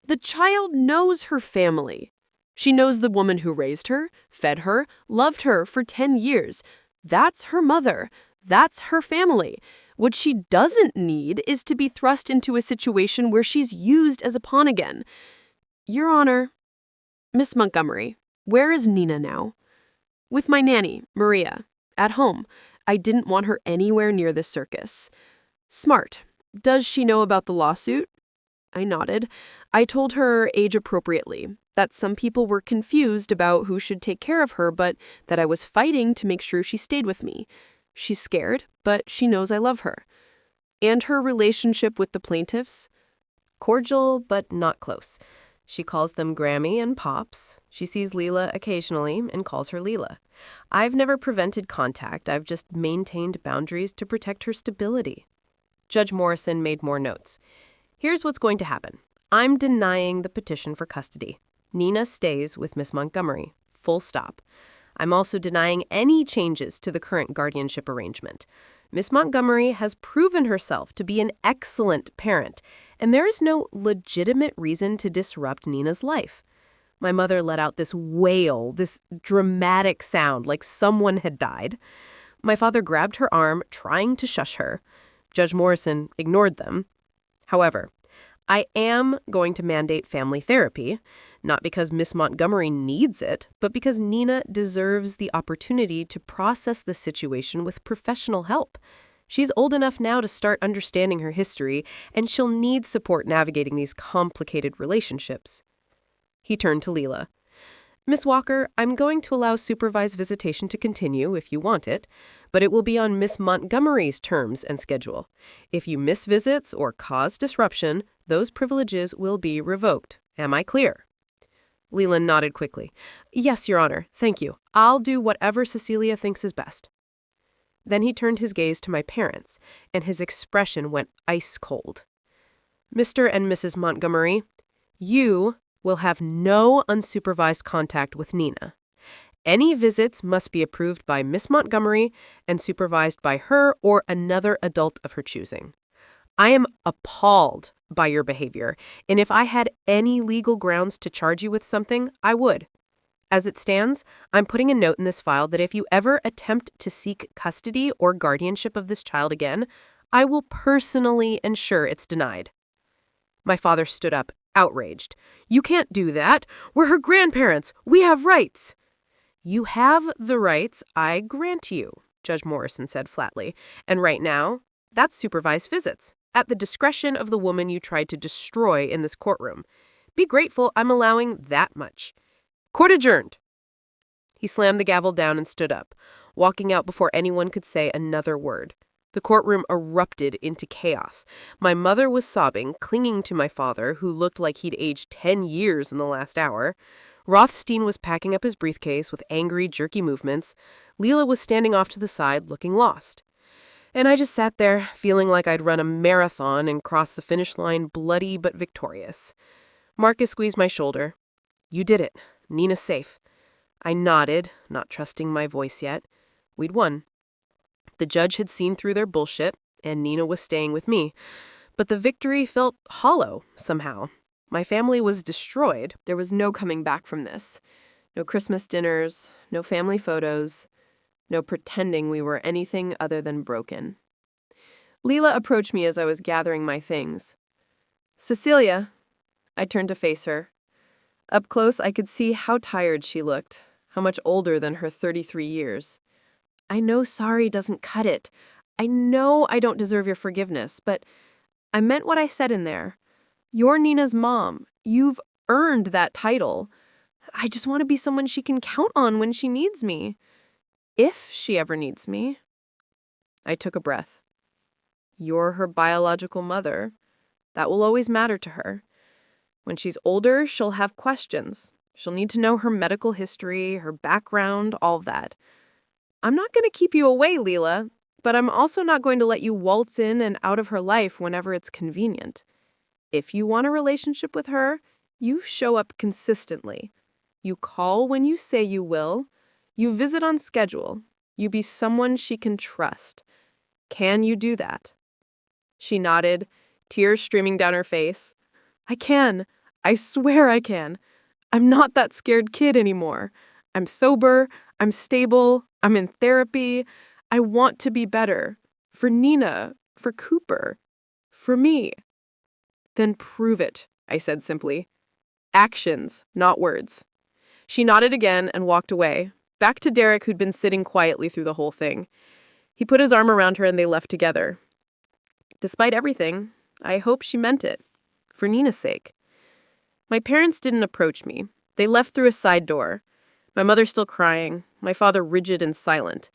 The child knows her family. She knows the woman who raised her, fed her, loved her for 10 years. That's her mother. That's her family. What she doesn't need is to be thrust into a situation where she's used as a pawn again. Your Honor, Miss Montgomery, where is Nina now? With my nanny, Maria, at home. I didn't want her anywhere near the circus. Smart. Does she know about the lawsuit? I nodded. I told her age appropriately, that some people were confused about who should take care of her, but that I was fighting to make sure she stayed with me. She's scared, but she knows I love her. And her relationship with the plaintiffs? Cordial, but not close. She calls them Grammy and Pops. She sees Leela occasionally and calls her Leela. I've never prevented contact. I've just maintained boundaries to protect her stability. Judge Morrison made more notes. Here's what's going to happen. I'm denying the petition for custody. Nina stays with Miss Montgomery. Full stop. I'm also denying any changes to the current guardianship arrangement. Miss Montgomery has proven herself to be an excellent parent, and there is no legitimate reason to disrupt Nina's life. My mother let out this wail, this dramatic sound like someone had died. My father grabbed her arm, trying to shush her. Judge Morrison ignored them. However, I am going to mandate family therapy, not because Miss Montgomery needs it, but because Nina deserves the opportunity to process the situation with professional help. She's old enough now to start understanding her history, and she'll need support navigating these complicated relationships. He turned to Leela. Miss Walker, I'm going to allow supervised visitation to continue if you want it, but it will be on Miss Montgomery's terms and schedule. If you miss visits or cause disruption, those privileges will be revoked. Am I clear? Leela nodded quickly. Yes, Your Honor. Thank you. I'll do whatever Cecilia thinks is best. Then he turned his gaze to my parents, and his expression went ice cold. Mr. and Mrs. Montgomery, you will have no unsupervised contact with Nina. Any visits must be approved by Miss Montgomery and supervised by her or another adult of her choosing. I am appalled by your behavior, and if I had any legal grounds to charge you with something, I would. As it stands, I'm putting a note in this file that if you ever attempt to seek custody or guardianship of this child again, I will personally ensure it's denied. My father stood up, outraged. You can't do that. We're her grandparents. We have rights. You have the rights I grant you, Judge Morrison said flatly. And right now, that's supervised visits, at the discretion of the woman you tried to destroy in this courtroom. Be grateful I'm allowing that much. Court adjourned. He slammed the gavel down and stood up, walking out before anyone could say another word. The courtroom erupted into chaos. My mother was sobbing, clinging to my father, who looked like he'd aged 10 years in the last hour. Rothstein was packing up his briefcase with angry, jerky movements. Leela was standing off to the side, looking lost. And I just sat there, feeling like I'd run a marathon and crossed the finish line bloody but victorious. Marcus squeezed my shoulder. You did it. Nina's safe. I nodded, not trusting my voice yet. We'd won. The judge had seen through their bullshit, and Nina was staying with me. But the victory felt hollow, somehow. My family was destroyed. There was no coming back from this. No Christmas dinners, no family photos, no pretending we were anything other than broken. Leela approached me as I was gathering my things. Cecilia. I turned to face her. Up close, I could see how tired she looked, how much older than her 33 years. I know sorry doesn't cut it. I know I don't deserve your forgiveness, but I meant what I said in there. You're Nina's mom. You've earned that title. I just want to be someone she can count on when she needs me. If she ever needs me. I took a breath. You're her biological mother. That will always matter to her. When she's older, she'll have questions. She'll need to know her medical history, her background, all of that. I'm not going to keep you away, Leela, but I'm also not going to let you waltz in and out of her life whenever it's convenient. If you want a relationship with her, you show up consistently. You call when you say you will. You visit on schedule. You be someone she can trust. Can you do that? She nodded, tears streaming down her face. I can. I swear I can. I'm not that scared kid anymore. I'm sober. I'm stable. I'm in therapy. I want to be better. For Nina. For Cooper. For me. Then prove it, I said simply. Actions, not words. She nodded again and walked away, back to Derek, who'd been sitting quietly through the whole thing. He put his arm around her and they left together. Despite everything, I hope she meant it. For Nina's sake. My parents didn't approach me. They left through a side door. My mother still crying, my father rigid and silent.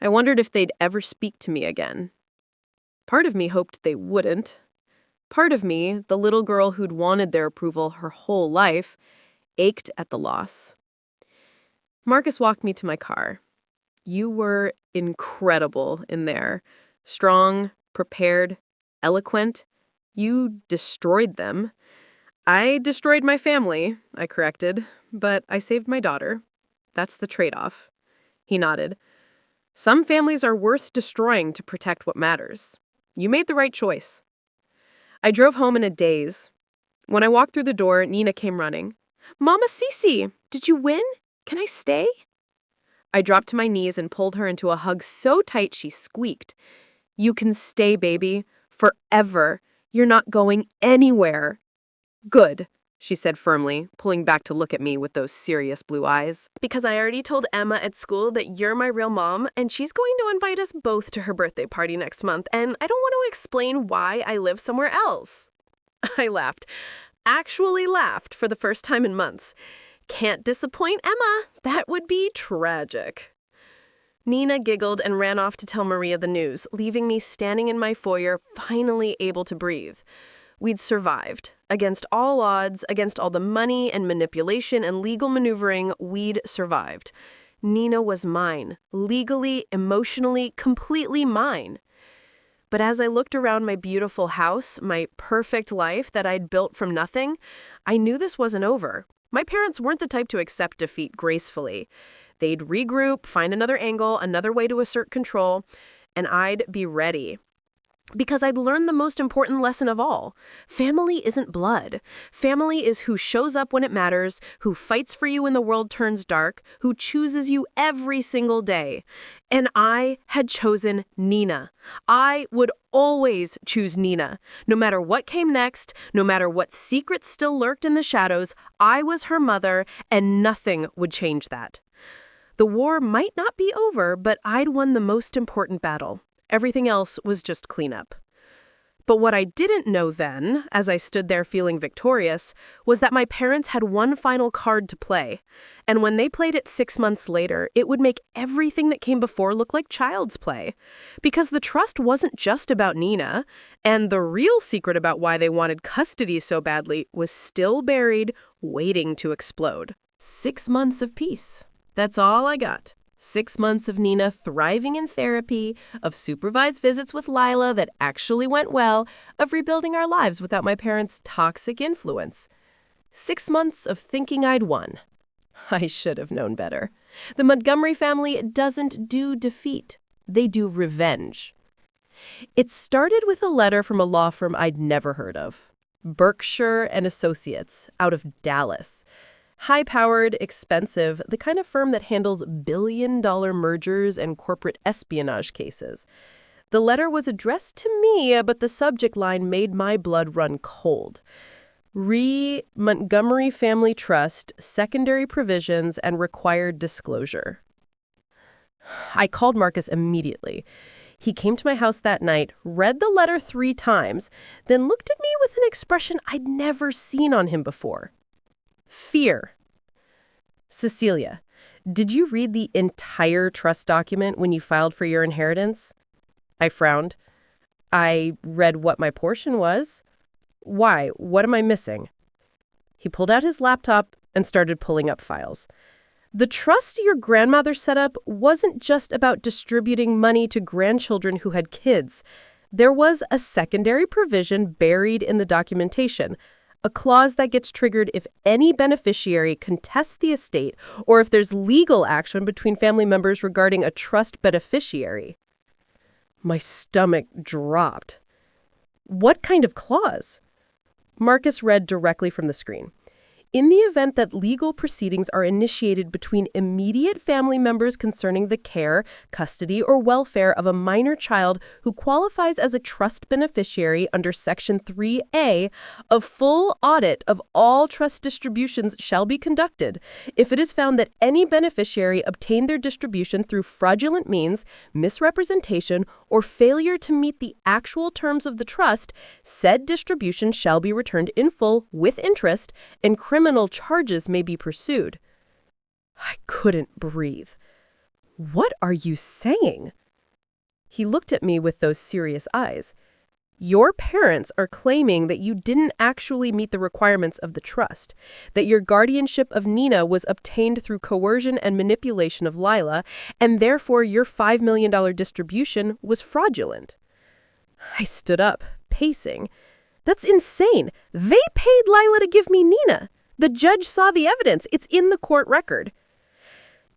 I wondered if they'd ever speak to me again. Part of me hoped they wouldn't. Part of me, the little girl who'd wanted their approval her whole life, ached at the loss. Marcus walked me to my car. You were incredible in there. Strong, prepared, eloquent. You destroyed them. I destroyed my family, I corrected, but I saved my daughter. That's the trade-off. He nodded. Some families are worth destroying to protect what matters. You made the right choice. I drove home in a daze. When I walked through the door, Nina came running. Mama Cece, did you win? Can I stay? I dropped to my knees and pulled her into a hug so tight she squeaked. You can stay, baby. Forever. You're not going anywhere. Good, she said firmly, pulling back to look at me with those serious blue eyes. Because I already told Emma at school that you're my real mom, and she's going to invite us both to her birthday party next month, and I don't want to explain why I live somewhere else. I laughed. Actually laughed for the first time in months. Can't disappoint Emma. That would be tragic. Nina giggled and ran off to tell Maria the news, leaving me standing in my foyer, finally able to breathe. We'd survived. Against all odds, against all the money and manipulation and legal maneuvering, we'd survived. Nina was mine, legally, emotionally, completely mine. But as I looked around my beautiful house, my perfect life that I'd built from nothing, I knew this wasn't over. My parents weren't the type to accept defeat gracefully. They'd regroup, find another angle, another way to assert control, and I'd be ready. Because I'd learned the most important lesson of all. Family isn't blood. Family is who shows up when it matters, who fights for you when the world turns dark, who chooses you every single day. And I had chosen Nina. I would always choose Nina. No matter what came next, no matter what secrets still lurked in the shadows, I was her mother, and nothing would change that. The war might not be over, but I'd won the most important battle. Everything else was just cleanup. But what I didn't know then, as I stood there feeling victorious, was that my parents had one final card to play. And when they played it 6 months later, it would make everything that came before look like child's play. Because the trust wasn't just about Nina, and the real secret about why they wanted custody so badly was still buried, waiting to explode. 6 months of peace. That's all I got. 6 months of Nina thriving in therapy, of supervised visits with Lila that actually went well, of rebuilding our lives without my parents' toxic influence. 6 months of thinking I'd won. I should have known better. The Montgomery family doesn't do defeat. They do revenge. It started with a letter from a law firm I'd never heard of. Berkshire and Associates, out of Dallas. High-powered, expensive, the kind of firm that handles billion-dollar mergers and corporate espionage cases. The letter was addressed to me, but the subject line made my blood run cold. Montgomery Family Trust, secondary provisions, and required disclosure. I called Marcus immediately. He came to my house that night, read the letter 3 times, then looked at me with an expression I'd never seen on him before. Fear. Cecilia, did you read the entire trust document when you filed for your inheritance? I frowned. I read what my portion was. Why? What am I missing? He pulled out his laptop and started pulling up files. The trust your grandmother set up wasn't just about distributing money to grandchildren who had kids. There was a secondary provision buried in the documentation, a clause that gets triggered if any beneficiary contests the estate or if there's legal action between family members regarding a trust beneficiary. My stomach dropped. What kind of clause? Marcus read directly from the screen. In the event that legal proceedings are initiated between immediate family members concerning the care, custody, or welfare of a minor child who qualifies as a trust beneficiary under Section 3A, a full audit of all trust distributions shall be conducted. If it is found that any beneficiary obtained their distribution through fraudulent means, misrepresentation, or failure to meet the actual terms of the trust, said distribution shall be returned in full with interest, and criminal charges may be pursued. I couldn't breathe. What are you saying? He looked at me with those serious eyes. Your parents are claiming that you didn't actually meet the requirements of the trust, that your guardianship of Nina was obtained through coercion and manipulation of Lila, and therefore your $5 million distribution was fraudulent. I stood up, pacing. That's insane. They paid Lila to give me Nina. The judge saw the evidence. It's in the court record.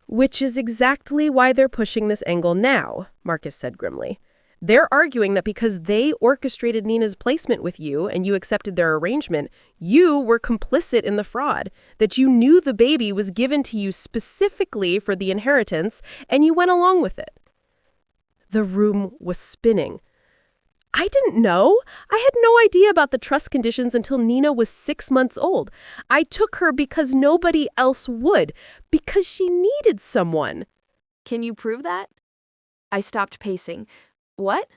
Which is exactly why they're pushing this angle now, Marcus said grimly. They're arguing that because they orchestrated Nina's placement with you and you accepted their arrangement, you were complicit in the fraud, that you knew the baby was given to you specifically for the inheritance and you went along with it. The room was spinning. I didn't know. I had no idea about the trust conditions until Nina was 6 months old. I took her because nobody else would, because she needed someone. Can you prove that? I stopped pacing. What?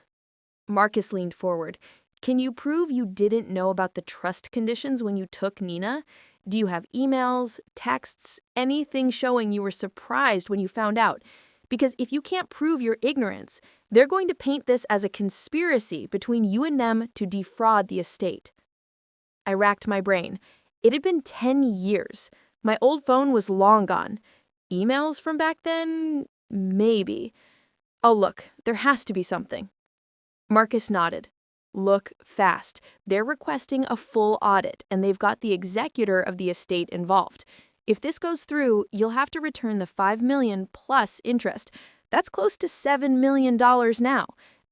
Marcus leaned forward. Can you prove you didn't know about the trust conditions when you took Nina? Do you have emails, texts, anything showing you were surprised when you found out? Because if you can't prove your ignorance, they're going to paint this as a conspiracy between you and them to defraud the estate. I racked my brain. It had been 10 years. My old phone was long gone. Emails from back then? Maybe. Oh, look, there has to be something. Marcus nodded. Look fast. They're requesting a full audit, and they've got the executor of the estate involved. If this goes through, you'll have to return the $5 million plus interest. That's close to $7 million now,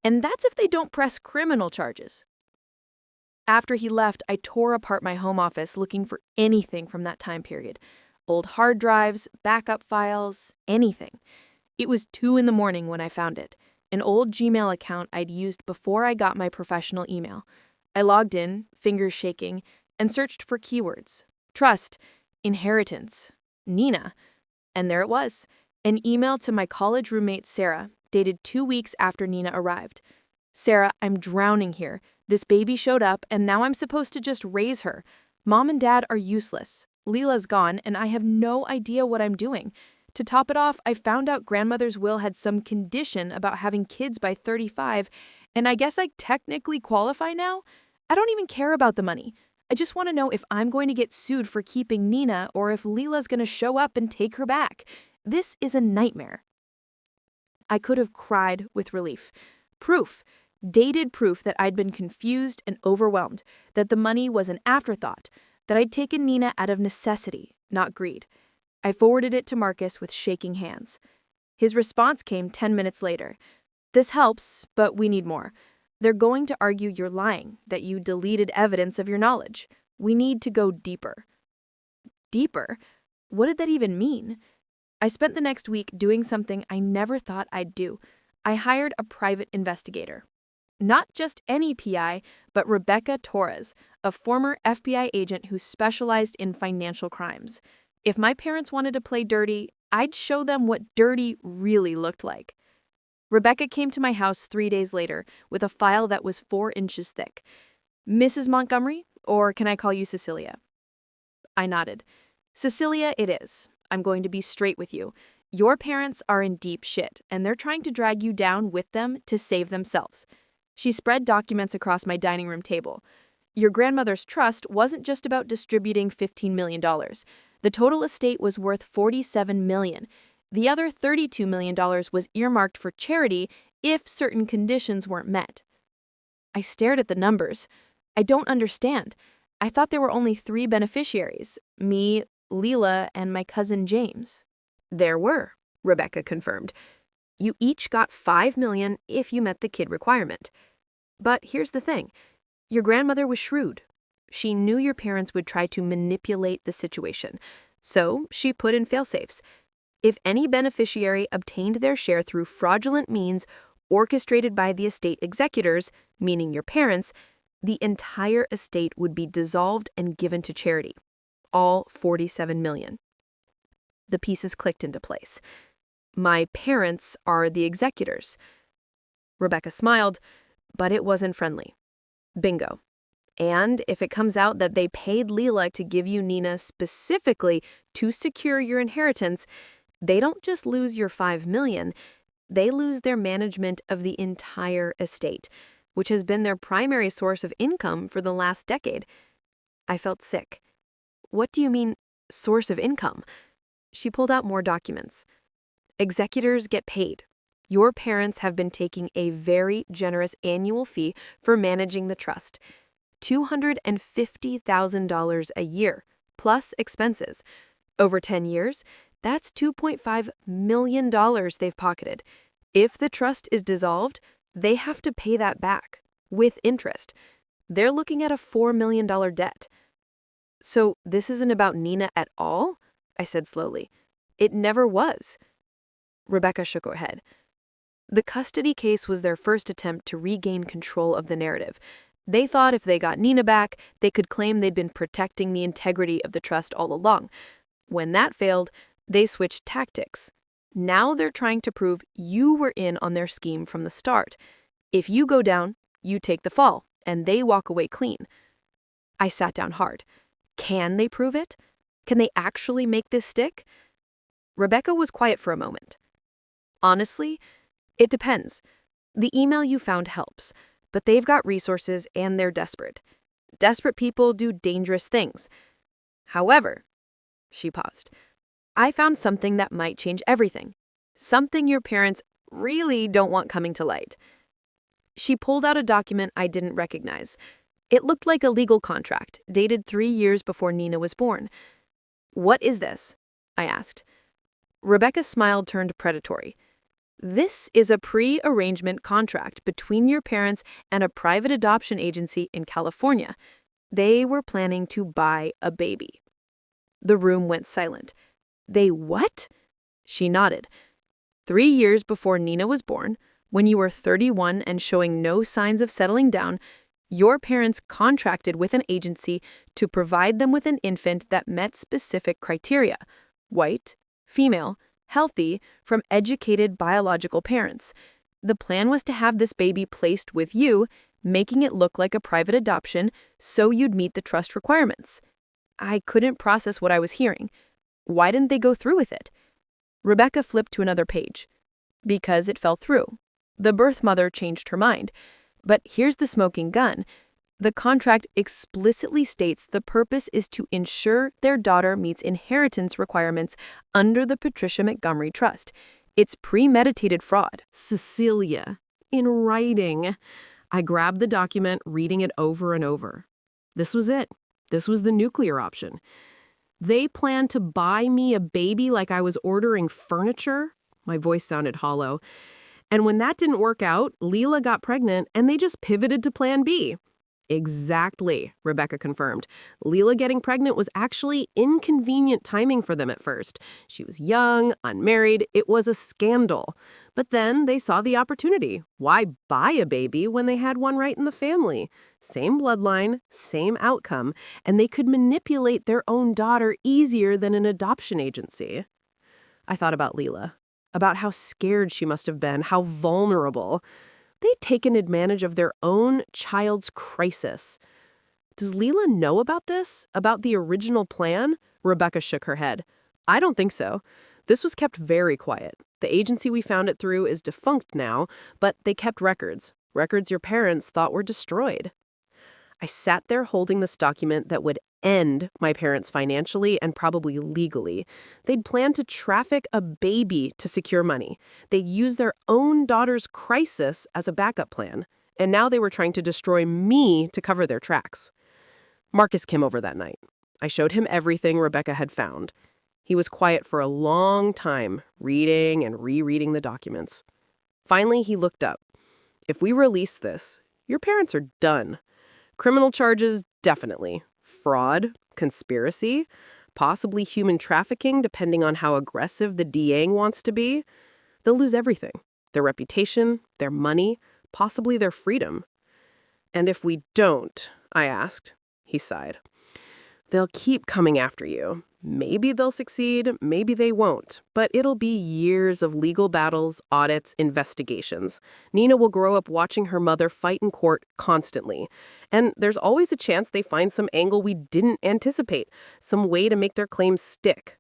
and that's if they don't press criminal charges. After he left, I tore apart my home office looking for anything from that time period. Old hard drives, backup files, anything. It was 2 in the morning when I found it, an old Gmail account I'd used before I got my professional email. I logged in, fingers shaking, and searched for keywords. Trust, inheritance, Nina. And there it was, an email to my college roommate Sarah, dated 2 weeks after Nina arrived. Sarah, I'm drowning here. This baby showed up, and now I'm supposed to just raise her. Mom and Dad are useless. Leela's gone, and I have no idea what I'm doing. To top it off, I found out grandmother's will had some condition about having kids by 35, and I guess I technically qualify now? I don't even care about the money. I just want to know if I'm going to get sued for keeping Nina or if Leela's going to show up and take her back. This is a nightmare. I could have cried with relief. Proof. Dated proof that I'd been confused and overwhelmed, that the money was an afterthought, that I'd taken Nina out of necessity, not greed. I forwarded it to Marcus with shaking hands. His response came 10 minutes later. This helps, but we need more. They're going to argue you're lying, that you deleted evidence of your knowledge. We need to go deeper. Deeper? What did that even mean? I spent the next week doing something I never thought I'd do. I hired a private investigator. Not just any PI, but Rebecca Torres, a former FBI agent who specialized in financial crimes. If my parents wanted to play dirty, I'd show them what dirty really looked like. Rebecca came to my house 3 days later with a file that was 4 inches thick. Mrs. Montgomery, or can I call you Cecilia? I nodded. Cecilia, it is. I'm going to be straight with you. Your parents are in deep shit, and they're trying to drag you down with them to save themselves. She spread documents across my dining room table. Your grandmother's trust wasn't just about distributing $15 million. The total estate was worth $47 million. The other $32 million was earmarked for charity if certain conditions weren't met. I stared at the numbers. I don't understand. I thought there were only 3 beneficiaries, me, Leela, and my cousin James. There were, Rebecca confirmed. You each got $5 million if you met the kid requirement. But here's the thing. Your grandmother was shrewd. She knew your parents would try to manipulate the situation, so she put in fail-safes. If any beneficiary obtained their share through fraudulent means orchestrated by the estate executors, meaning your parents, the entire estate would be dissolved and given to charity. All $47 million. The pieces clicked into place. My parents are the executors. Rebecca smiled, but it wasn't friendly. Bingo. And if it comes out that they paid Leela to give you Nina specifically to secure your inheritance, they don't just lose your $5 million, they lose their management of the entire estate. which has been their primary source of income for the last decade. I felt sick. What do you mean, source of income? She pulled out more documents. Executors get paid. Your parents have been taking a very generous annual fee for managing the trust. $250,000 a year, plus expenses. Over 10 years, that's $2.5 million they've pocketed. If the trust is dissolved, they have to pay that back, with interest. They're looking at a $4 million debt. So this isn't about Nina at all? I said slowly. It never was. Rebecca shook her head. The custody case was their first attempt to regain control of the narrative. They thought if they got Nina back, they could claim they'd been protecting the integrity of the trust all along. When that failed, they switched tactics. Now they're trying to prove you were in on their scheme from the start. If you go down, you take the fall, and they walk away clean. I sat down hard. Can they prove it? Can they actually make this stick? Rebecca was quiet for a moment. Honestly, it depends. The email you found helps, but they've got resources and they're desperate. Desperate people do dangerous things. However, she paused, I found something that might change everything. Something your parents really don't want coming to light. She pulled out a document I didn't recognize. It looked like a legal contract, dated 3 years before Nina was born. What is this? I asked. Rebecca's smile turned predatory. This is a pre-arrangement contract between your parents and a private adoption agency in California. They were planning to buy a baby. The room went silent. They what? She nodded. 3 years before Nina was born, when you were 31 and showing no signs of settling down, your parents contracted with an agency to provide them with an infant that met specific criteria: white, female, healthy, from educated biological parents. The plan was to have this baby placed with you, making it look like a private adoption so you'd meet the trust requirements. I couldn't process what I was hearing. Why didn't they go through with it? Rebecca flipped to another page. Because it fell through. The birth mother changed her mind. But here's the smoking gun. The contract explicitly states the purpose is to ensure their daughter meets inheritance requirements under the Patricia Montgomery Trust. It's premeditated fraud. Cecilia, in writing. I grabbed the document, reading it over and over. This was it. This was the nuclear option. They planned to buy me a baby like I was ordering furniture. My voice sounded hollow. And when that didn't work out, Leela got pregnant and they just pivoted to plan B. Exactly, Rebecca confirmed. Leela getting pregnant was actually inconvenient timing for them at first. She was young, unmarried. It was a scandal. But then they saw the opportunity. Why buy a baby when they had one right in the family? Same bloodline, same outcome, and they could manipulate their own daughter easier than an adoption agency. I thought about Leela, about how scared she must have been, how vulnerable. They'd taken advantage of their own child's crisis. Does Leela know about this? About the original plan? Rebecca shook her head. I don't think so. This was kept very quiet. The agency we found it through is defunct now, but they kept records. Records your parents thought were destroyed. I sat there holding this document that would end my parents financially and probably legally. They'd planned to traffic a baby to secure money. They'd use their own daughter's crisis as a backup plan. And now they were trying to destroy me to cover their tracks. Marcus came over that night. I showed him everything Rebecca had found. He was quiet for a long time, reading and rereading the documents. Finally, he looked up. If we release this, your parents are done. Criminal charges, definitely. Fraud, conspiracy, possibly human trafficking, depending on how aggressive the DA wants to be. They'll lose everything. Their reputation, their money, possibly their freedom. And if we don't, I asked. He sighed. They'll keep coming after you. Maybe they'll succeed, maybe they won't. But it'll be years of legal battles, audits, investigations. Nina will grow up watching her mother fight in court constantly. And there's always a chance they find some angle we didn't anticipate, some way to make their claims stick.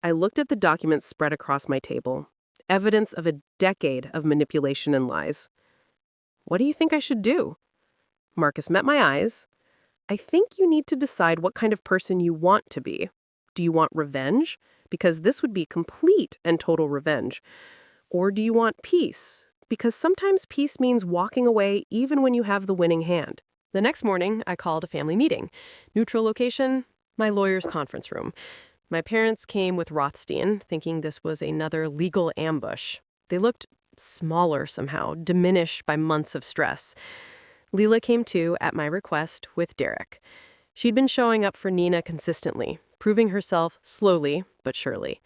I looked at the documents spread across my table, evidence of a decade of manipulation and lies. What do you think I should do? Marcus met my eyes. I think you need to decide what kind of person you want to be. Do you want revenge? Because this would be complete and total revenge. Or do you want peace? Because sometimes peace means walking away even when you have the winning hand. The next morning, I called a family meeting. Neutral location, my lawyer's conference room. My parents came with Rothstein, thinking this was another legal ambush. They looked smaller somehow, diminished by months of stress. Leela came too, at my request, with Derek. She'd been showing up for Nina consistently, proving herself slowly but surely.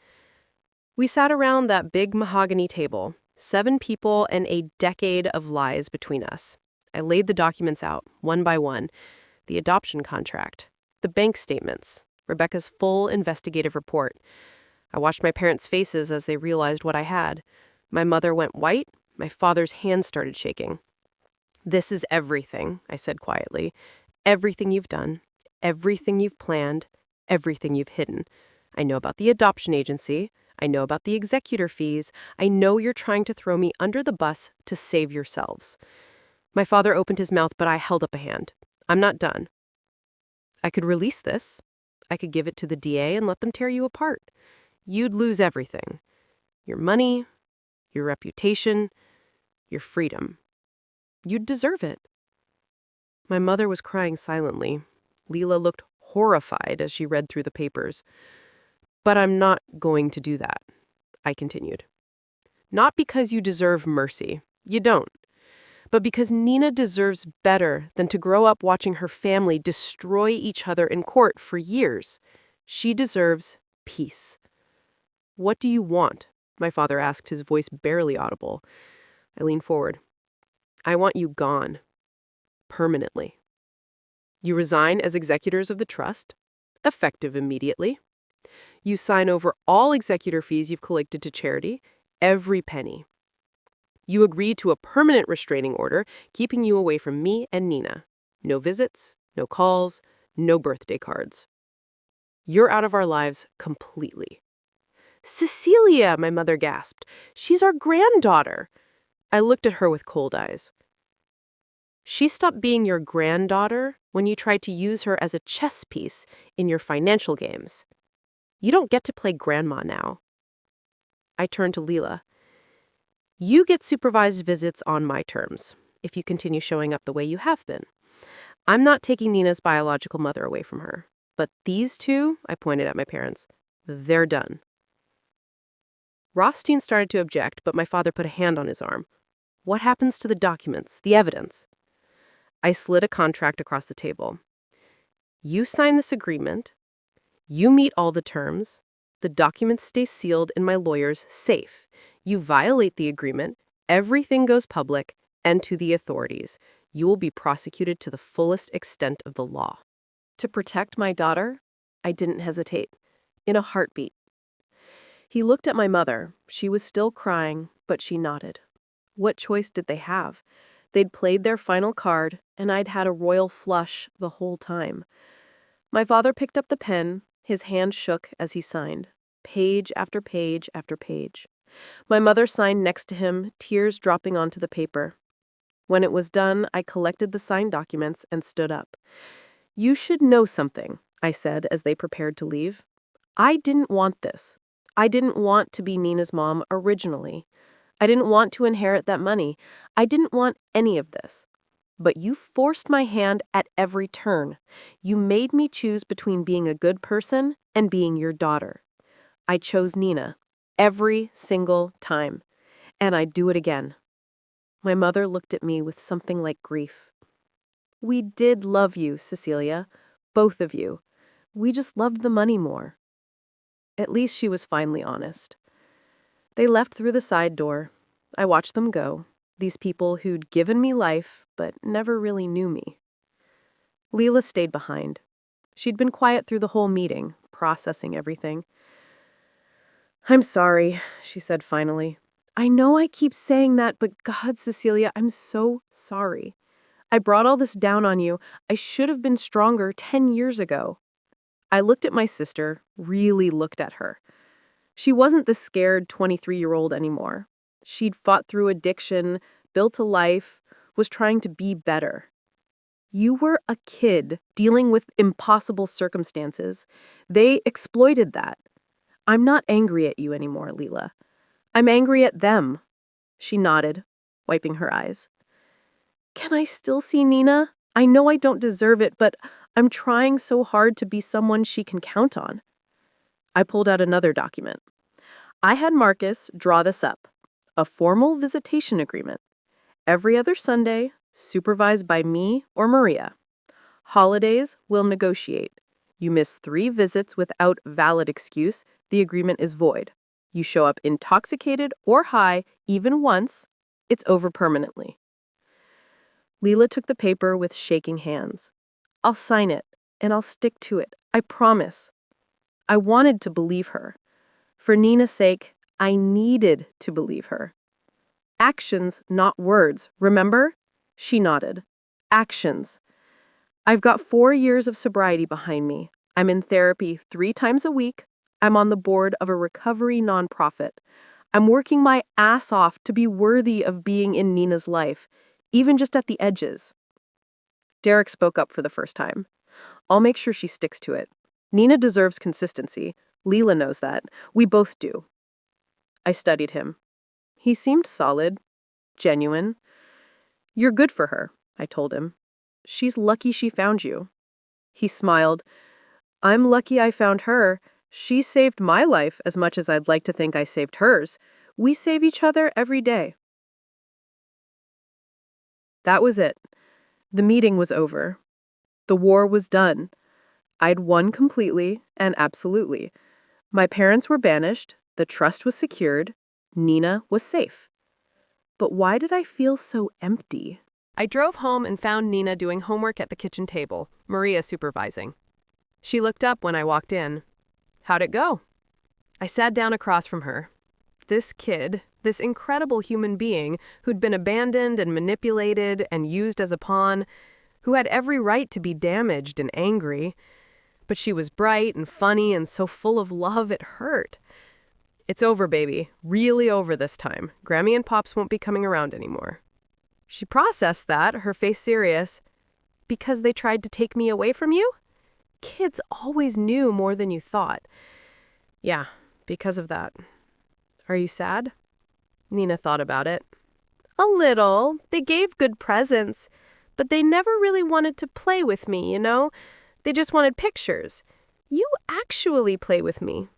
We sat around that big mahogany table, 7 people and a decade of lies between us. I laid the documents out, one by one. The adoption contract, the bank statements, Rebecca's full investigative report. I watched my parents' faces as they realized what I had. My mother went white. My father's hands started shaking. "This is everything," I said quietly. "Everything you've done, everything you've planned, everything you've hidden. I know about the adoption agency. I know about the executor fees. I know you're trying to throw me under the bus to save yourselves." My father opened his mouth, but I held up a hand. "I'm not done. I could release this. I could give it to the DA and let them tear you apart. You'd lose everything. Your money, your reputation, your freedom. You'd deserve it." My mother was crying silently. Leela looked horrified as she read through the papers. "But I'm not going to do that," I continued. "Not because you deserve mercy. You don't. But because Nina deserves better than to grow up watching her family destroy each other in court for years. She deserves peace." "What do you want?" my father asked, his voice barely audible. I leaned forward. "I want you gone. Permanently. You resign as executors of the trust, effective immediately. You sign over all executor fees you've collected to charity, every penny. You agree to a permanent restraining order, keeping you away from me and Nina. No visits, no calls, no birthday cards. You're out of our lives completely." "Cecilia," my mother gasped. "She's our granddaughter." I looked at her with cold eyes. "She stopped being your granddaughter when you tried to use her as a chess piece in your financial games. You don't get to play grandma now." I turned to Leela. "You get supervised visits on my terms, if you continue showing up the way you have been. I'm not taking Nina's biological mother away from her. But these two," I pointed at my parents, "they're done." Rothstein started to object, but my father put a hand on his arm. "What happens to the documents, the evidence?" I slid a contract across the table. "You sign this agreement. You meet all the terms. The documents stay sealed in my lawyer's safe. You violate the agreement. Everything goes public and to the authorities. You will be prosecuted to the fullest extent of the law." To protect my daughter, I didn't hesitate. In a heartbeat. He looked at my mother. She was still crying, but she nodded. What choice did they have? They'd played their final card, and I'd had a royal flush the whole time. My father picked up the pen. His hand shook as he signed, page after page after page. My mother signed next to him, tears dropping onto the paper. When it was done, I collected the signed documents and stood up. "You should know something," I said as they prepared to leave. "I didn't want this. I didn't want to be Nina's mom originally. I didn't want to inherit that money. I didn't want any of this. But you forced my hand at every turn. You made me choose between being a good person and being your daughter. I chose Nina every single time, and I'd do it again." My mother looked at me with something like grief. "We did love you, Cecilia, both of you. We just loved the money more." At least she was finally honest. They left through the side door. I watched them go, these people who'd given me life but never really knew me. Leela stayed behind. She'd been quiet through the whole meeting, processing everything. "I'm sorry," she said finally. "I know I keep saying that, but God, Cecilia, I'm so sorry. I brought all this down on you. I should have been stronger 10 years ago." I looked at my sister, really looked at her. She wasn't the scared 23-year-old anymore. She'd fought through addiction, built a life, was trying to be better. You were a kid dealing with impossible circumstances. They exploited that. I'm not angry at you anymore, Leela. I'm angry at them. She nodded, wiping her eyes. Can I still see Nina? I know I don't deserve it, but I'm trying so hard to be someone she can count on. I pulled out another document. I had Marcus draw this up. A formal visitation agreement. Every other Sunday, supervised by me or Maria. Holidays, we'll negotiate. You miss 3 visits without valid excuse, the agreement is void. You show up intoxicated or high even once, it's over permanently. Leela took the paper with shaking hands. I'll sign it, and I'll stick to it, I promise. I wanted to believe her. For Nina's sake, I needed to believe her. Actions, not words, remember? She nodded. Actions. I've got 4 years of sobriety behind me. I'm in therapy 3 times a week. I'm on the board of a recovery nonprofit. I'm working my ass off to be worthy of being in Nina's life, even just at the edges. Derek spoke up for the first time. I'll make sure she sticks to it. Nina deserves consistency. Leela knows that. We both do. I studied him. He seemed solid, genuine. You're good for her, I told him. She's lucky she found you. He smiled. I'm lucky I found her. She saved my life as much as I'd like to think I saved hers. We save each other every day. That was it. The meeting was over. The war was done. I'd won completely and absolutely. My parents were banished. The trust was secured. Nina was safe. But why did I feel so empty? I drove home and found Nina doing homework at the kitchen table, Maria supervising. She looked up when I walked in. How'd it go? I sat down across from her. This kid, this incredible human being who'd been abandoned and manipulated and used as a pawn, who had every right to be damaged and angry. But she was bright and funny and so full of love it hurt. It's over, baby. Really over this time. Grammy and Pops won't be coming around anymore. She processed that, her face serious. Because they tried to take me away from you? Kids always knew more than you thought. Yeah, because of that. Are you sad? Nina thought about it. A little. They gave good presents, but they never really wanted to play with me, you know? They just wanted pictures. You actually play with me.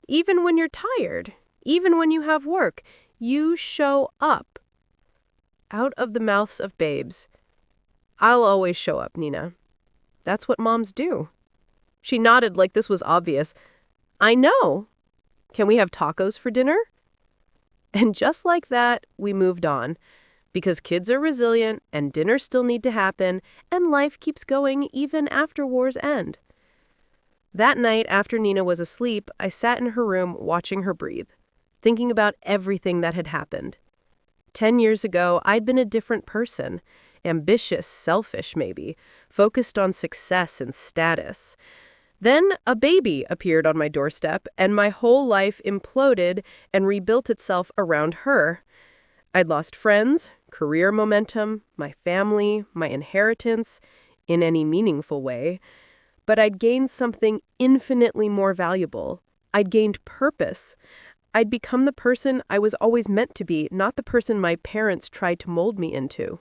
Even when you're tired, even when you have work, you show up. Out of the mouths of babes. I'll always show up, Nina. That's what moms do. She nodded like this was obvious. I know. Can we have tacos for dinner? And just like that, we moved on. Because kids are resilient, and dinners still need to happen, and life keeps going even after wars end. That night, after Nina was asleep, I sat in her room watching her breathe, thinking about everything that had happened. 10 years ago, I'd been a different person. Ambitious, selfish maybe, focused on success and status. Then a baby appeared on my doorstep, and my whole life imploded and rebuilt itself around her. I'd lost friends, career momentum, my family, my inheritance, in any meaningful way. But I'd gained something infinitely more valuable. I'd gained purpose. I'd become the person I was always meant to be, not the person my parents tried to mold me into.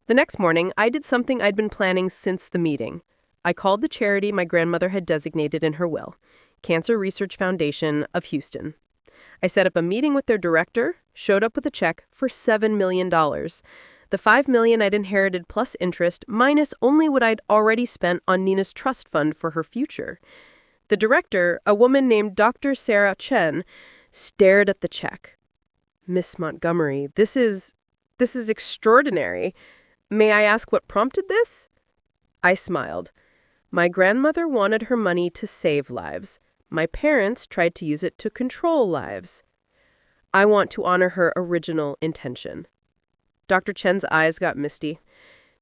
The next morning, I did something I'd been planning since the meeting. I called the charity my grandmother had designated in her will, Cancer Research Foundation of Houston. I set up a meeting with their director, showed up with a check for $7 million. The $5 million I'd inherited plus interest, minus only what I'd already spent on Nina's trust fund for her future. The director, a woman named Dr. Sarah Chen, stared at the check. Miss Montgomery, this is extraordinary. May I ask what prompted this? I smiled. My grandmother wanted her money to save lives. My parents tried to use it to control lives. I want to honor her original intention. Dr. Chen's eyes got misty.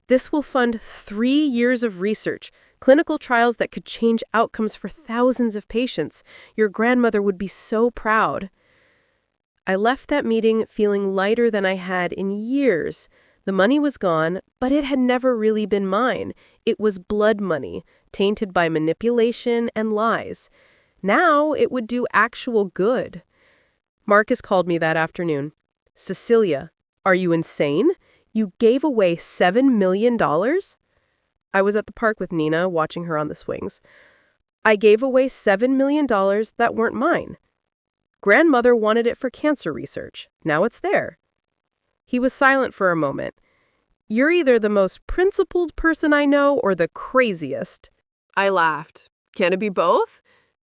This will fund 3 years of research, clinical trials that could change outcomes for thousands of patients. Your grandmother would be so proud. I left that meeting feeling lighter than I had in years, The money was gone, but it had never really been mine. It was blood money, tainted by manipulation and lies. Now it would do actual good. Marcus called me that afternoon. "Cecilia, are you insane? You gave away $7 million?" I was at the park with Nina, watching her on the swings. "I gave away $7 million that weren't mine. Grandmother wanted it for cancer research. Now it's there." He was silent for a moment. "You're either the most principled person I know or the craziest." I laughed. "Can it be both?"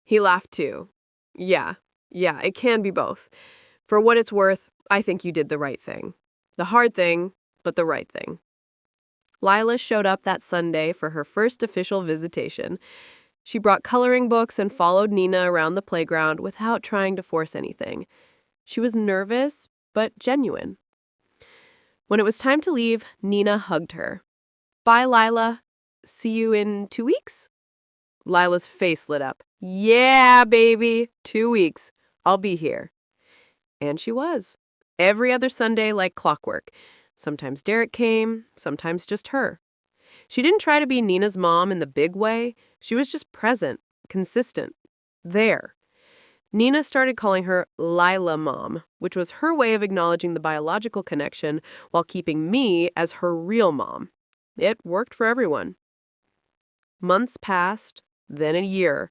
He laughed too. Yeah, it can be both. For what it's worth, I think you did the right thing. The hard thing, but the right thing." Lila showed up that Sunday for her first official visitation. She brought coloring books and followed Nina around the playground without trying to force anything. She was nervous, but genuine. When it was time to leave, Nina hugged her. "Bye, Lila. See you in 2 weeks?" Lila's face lit up. "Yeah, baby, 2 weeks. I'll be here." And she was. Every other Sunday like clockwork. Sometimes Derek came, sometimes just her. She didn't try to be Nina's mom in the big way. She was just present, consistent, there. Nina started calling her Lila Mom, which was her way of acknowledging the biological connection while keeping me as her real mom. It worked for everyone. Months passed, then a year.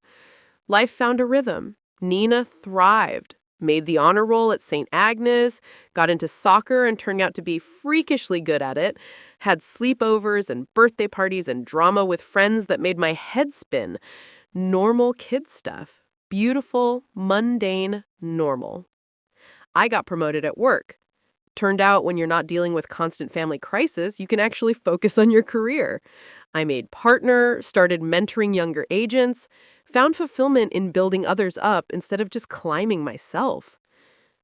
Life found a rhythm. Nina thrived, made the honor roll at St. Agnes, got into soccer and turned out to be freakishly good at it, had sleepovers and birthday parties and drama with friends that made my head spin. Normal kid stuff. Beautiful, mundane, normal. I got promoted at work. Turned out when you're not dealing with constant family crisis, you can actually focus on your career. I made partner, started mentoring younger agents, found fulfillment in building others up instead of just climbing myself.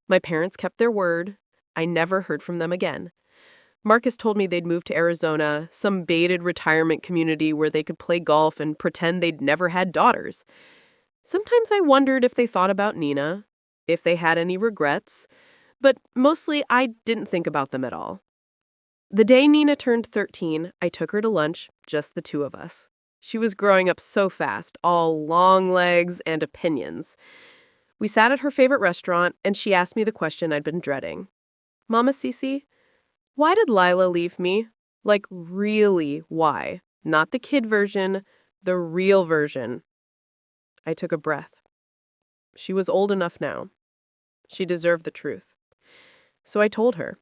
My parents kept their word. I never heard from them again. Marcus told me they'd moved to Arizona, some baited retirement community where they could play golf and pretend they'd never had daughters. Sometimes I wondered if they thought about Nina, if they had any regrets, but mostly I didn't think about them at all. The day Nina turned 13, I took her to lunch, just the two of us. She was growing up so fast, all long legs and opinions. We sat at her favorite restaurant, and she asked me the question I'd been dreading. "Mama Cece, why did Lila leave me? Like, really, why? Not the kid version, the real version." I took a breath. She was old enough now. She deserved the truth. So I told her.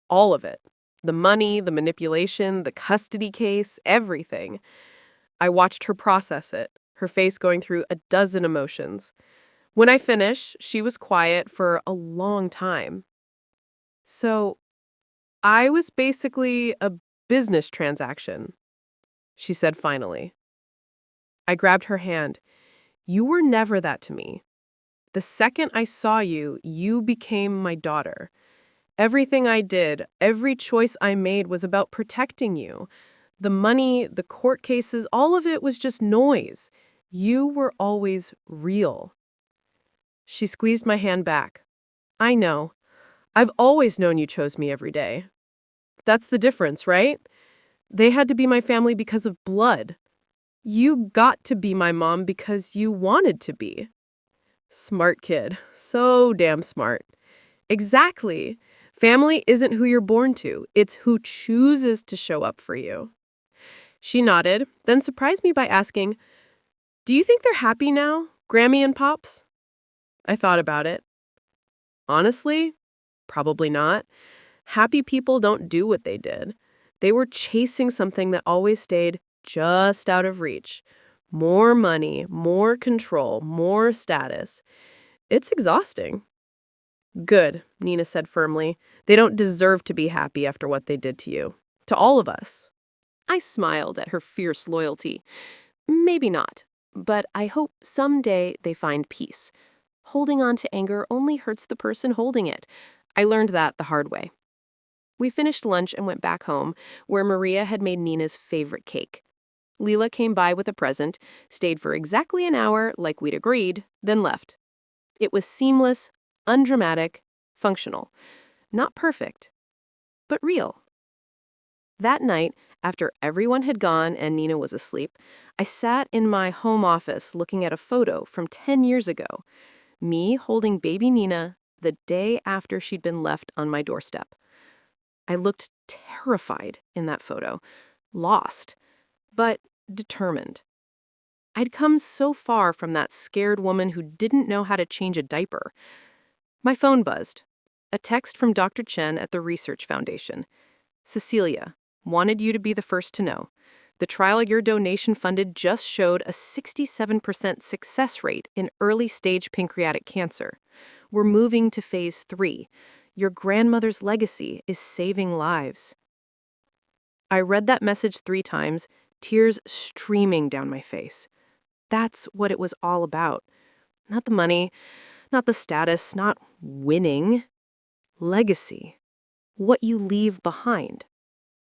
All of it. The money, the manipulation, the custody case, everything. I watched her process it, her face going through a dozen emotions. When I finished, she was quiet for a long time. "So, I was basically a business transaction," she said finally. I grabbed her hand. "You were never that to me. The second I saw you, you became my daughter. Everything I did, every choice I made was about protecting you. The money, the court cases, all of it was just noise. You were always real." She squeezed my hand back. "I know. I've always known you chose me every day. That's the difference, right? They had to be my family because of blood. You got to be my mom because you wanted to be." Smart kid. So damn smart. Exactly. Family isn't who you're born to. It's who chooses to show up for you. She nodded, then surprised me by asking, "Do you think they're happy now, Grammy and Pops?" I thought about it. Honestly, probably not. Happy people don't do what they did. They were chasing something that always stayed just out of reach. More money, more control, more status. It's exhausting. "Good," Nina said firmly. "They don't deserve to be happy after what they did to you. To all of us." I smiled at her fierce loyalty. Maybe not, but I hope someday they find peace. Holding on to anger only hurts the person holding it. I learned that the hard way. We finished lunch and went back home, where Maria had made Nina's favorite cake. Leela came by with a present, stayed for exactly an hour, like we'd agreed, then left. It was seamless, undramatic, functional. Not perfect, but real. That night, after everyone had gone and Nina was asleep, I sat in my home office looking at a photo from 10 years ago, me holding baby Nina the day after she'd been left on my doorstep. I looked terrified in that photo, lost, but determined. I'd come so far from that scared woman who didn't know how to change a diaper. My phone buzzed. A text from Dr. Chen at the Research Foundation. Cecilia, wanted you to be the first to know. The trial your donation funded just showed a 67% success rate in early-stage pancreatic cancer. We're moving to phase 3. Your grandmother's legacy is saving lives. I read that message 3 times, tears streaming down my face. That's what it was all about. Not the money, not the status, not winning. Legacy. What you leave behind.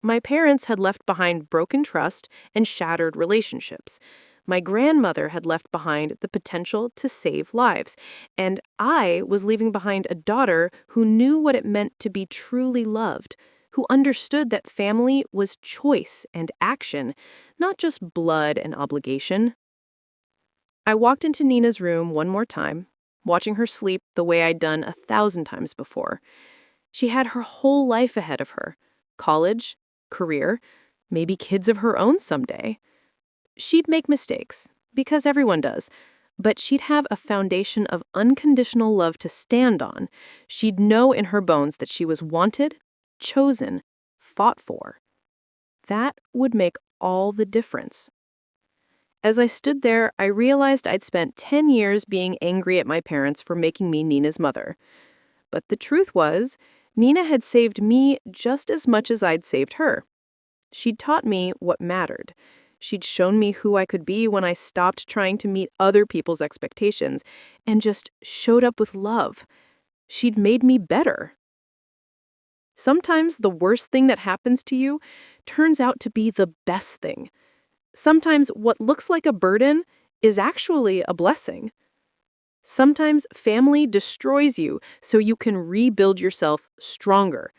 My parents had left behind broken trust and shattered relationships. My grandmother had left behind the potential to save lives, and I was leaving behind a daughter who knew what it meant to be truly loved, who understood that family was choice and action, not just blood and obligation. I walked into Nina's room one more time, watching her sleep the way I'd done 1,000 times before. She had her whole life ahead of her. College, career, maybe kids of her own someday. She'd make mistakes, because everyone does, but she'd have a foundation of unconditional love to stand on. She'd know in her bones that she was wanted, chosen, fought for. That would make all the difference. As I stood there, I realized I'd spent 10 years being angry at my parents for making me Nina's mother. But the truth was, Nina had saved me just as much as I'd saved her. She'd taught me what mattered. She'd shown me who I could be when I stopped trying to meet other people's expectations and just showed up with love. She'd made me better. Sometimes the worst thing that happens to you turns out to be the best thing. Sometimes what looks like a burden is actually a blessing. Sometimes family destroys you so you can rebuild yourself stronger.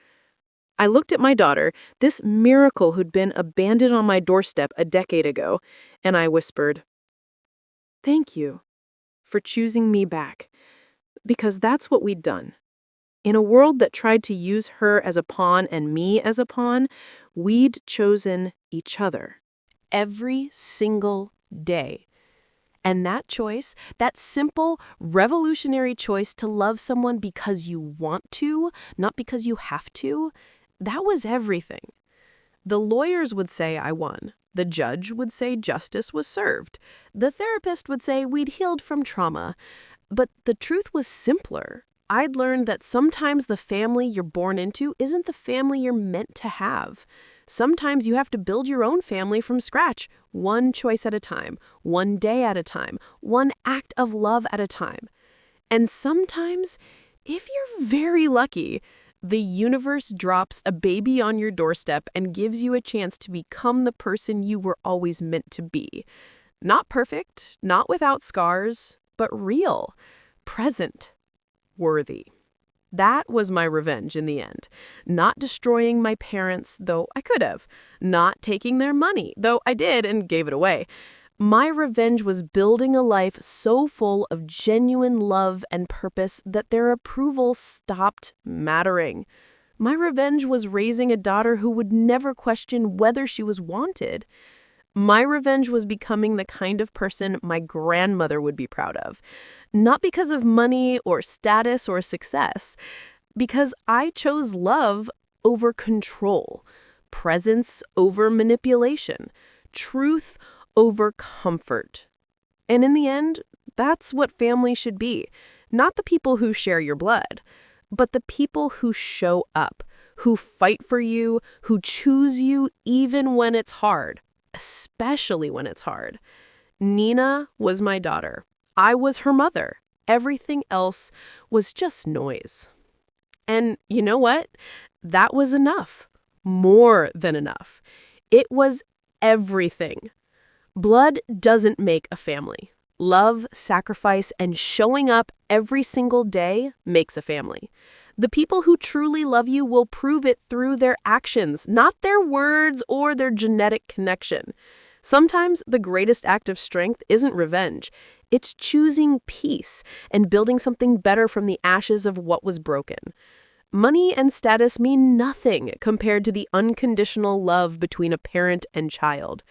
I looked at my daughter, this miracle who'd been abandoned on my doorstep a decade ago, and I whispered, "Thank you for choosing me back," because that's what we'd done. In a world that tried to use her as a pawn and me as a pawn, we'd chosen each other. Every single day. And that choice, that simple, revolutionary choice to love someone because you want to, not because you have to, that was everything. The lawyers would say I won. The judge would say justice was served. The therapist would say we'd healed from trauma. But the truth was simpler. I'd learned that sometimes the family you're born into isn't the family you're meant to have. Sometimes you have to build your own family from scratch, one choice at a time, one day at a time, one act of love at a time. And sometimes, if you're very lucky, the universe drops a baby on your doorstep and gives you a chance to become the person you were always meant to be. Not perfect, not without scars, but real, present, worthy. That was my revenge in the end. Not destroying my parents, though I could have. Not taking their money, though I did and gave it away. My revenge was building a life so full of genuine love and purpose that their approval stopped mattering. My revenge was raising a daughter who would never question whether she was wanted. My revenge was becoming the kind of person my grandmother would be proud of. Not because of money or status or success, because I chose love over control, presence over manipulation, truth over comfort. And in the end, that's what family should be. Not the people who share your blood, but the people who show up, who fight for you, who choose you even when it's hard. Especially when it's hard. Nina was my daughter. I was her mother. Everything else was just noise. And you know what? That was enough. More than enough. It was everything. Blood doesn't make a family. Love, sacrifice, and showing up every single day makes a family. The people who truly love you will prove it through their actions, not their words or their genetic connection. Sometimes the greatest act of strength isn't revenge. It's choosing peace and building something better from the ashes of what was broken. Money and status mean nothing compared to the unconditional love between a parent and child.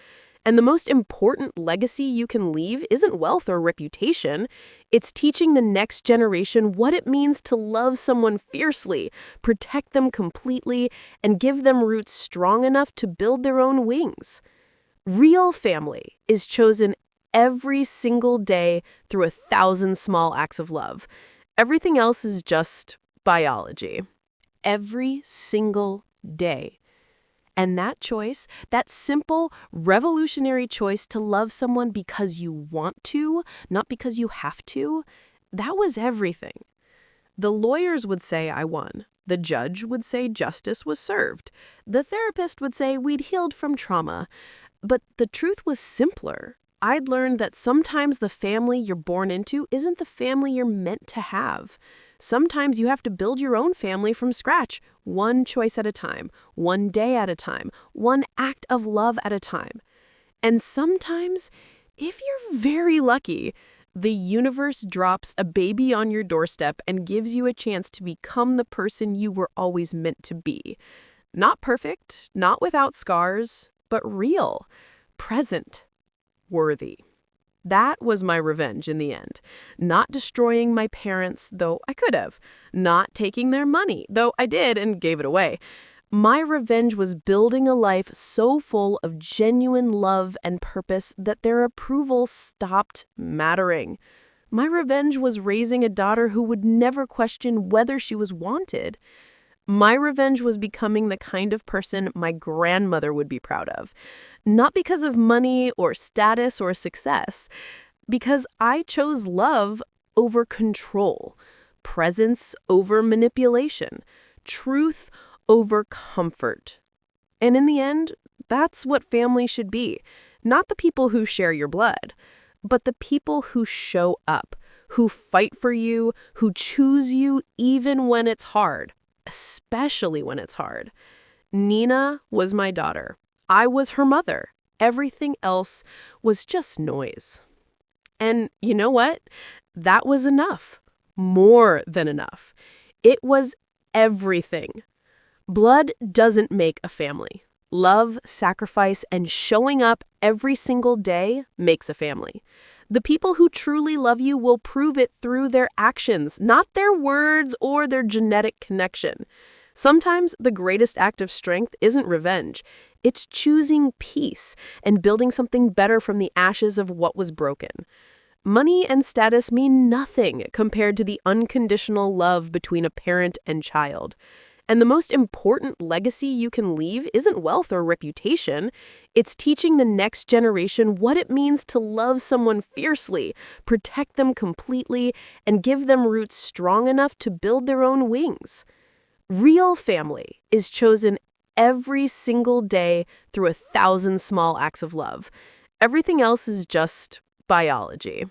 And the most important legacy you can leave isn't wealth or reputation. It's teaching the next generation what it means to love someone fiercely, protect them completely, and give them roots strong enough to build their own wings. Real family is chosen every single day through 1,000 small acts of love. Everything else is just biology. Every single day. And that choice, that simple, revolutionary choice to love someone because you want to, not because you have to, that was everything. The lawyers would say I won. The judge would say justice was served. The therapist would say we'd healed from trauma. But the truth was simpler. I'd learned that sometimes the family you're born into isn't the family you're meant to have. Sometimes you have to build your own family from scratch, one choice at a time, one day at a time, one act of love at a time. And sometimes, if you're very lucky, the universe drops a baby on your doorstep and gives you a chance to become the person you were always meant to be. Not perfect, not without scars, but real, present, worthy. That was my revenge in the end. Not destroying my parents, though I could have. Not taking their money, though I did and gave it away. My revenge was building a life so full of genuine love and purpose that their approval stopped mattering. My revenge was raising a daughter who would never question whether she was wanted. My revenge was becoming the kind of person my grandmother would be proud of. Not because of money or status or success, because I chose love over control, presence over manipulation, truth over comfort. And in the end, that's what family should be. Not the people who share your blood, but the people who show up, who fight for you, who choose you even when it's hard. Especially when it's hard. Nina was my daughter. I was her mother. Everything else was just noise. And you know what? That was enough. More than enough. It was everything. Blood doesn't make a family. Love, sacrifice, and showing up every single day makes a family. The people who truly love you will prove it through their actions, not their words or their genetic connection. Sometimes the greatest act of strength isn't revenge. It's choosing peace and building something better from the ashes of what was broken. Money and status mean nothing compared to the unconditional love between a parent and child. And the most important legacy you can leave isn't wealth or reputation. It's teaching the next generation what it means to love someone fiercely, protect them completely, and give them roots strong enough to build their own wings. Real family is chosen every single day through 1,000 small acts of love. Everything else is just biology.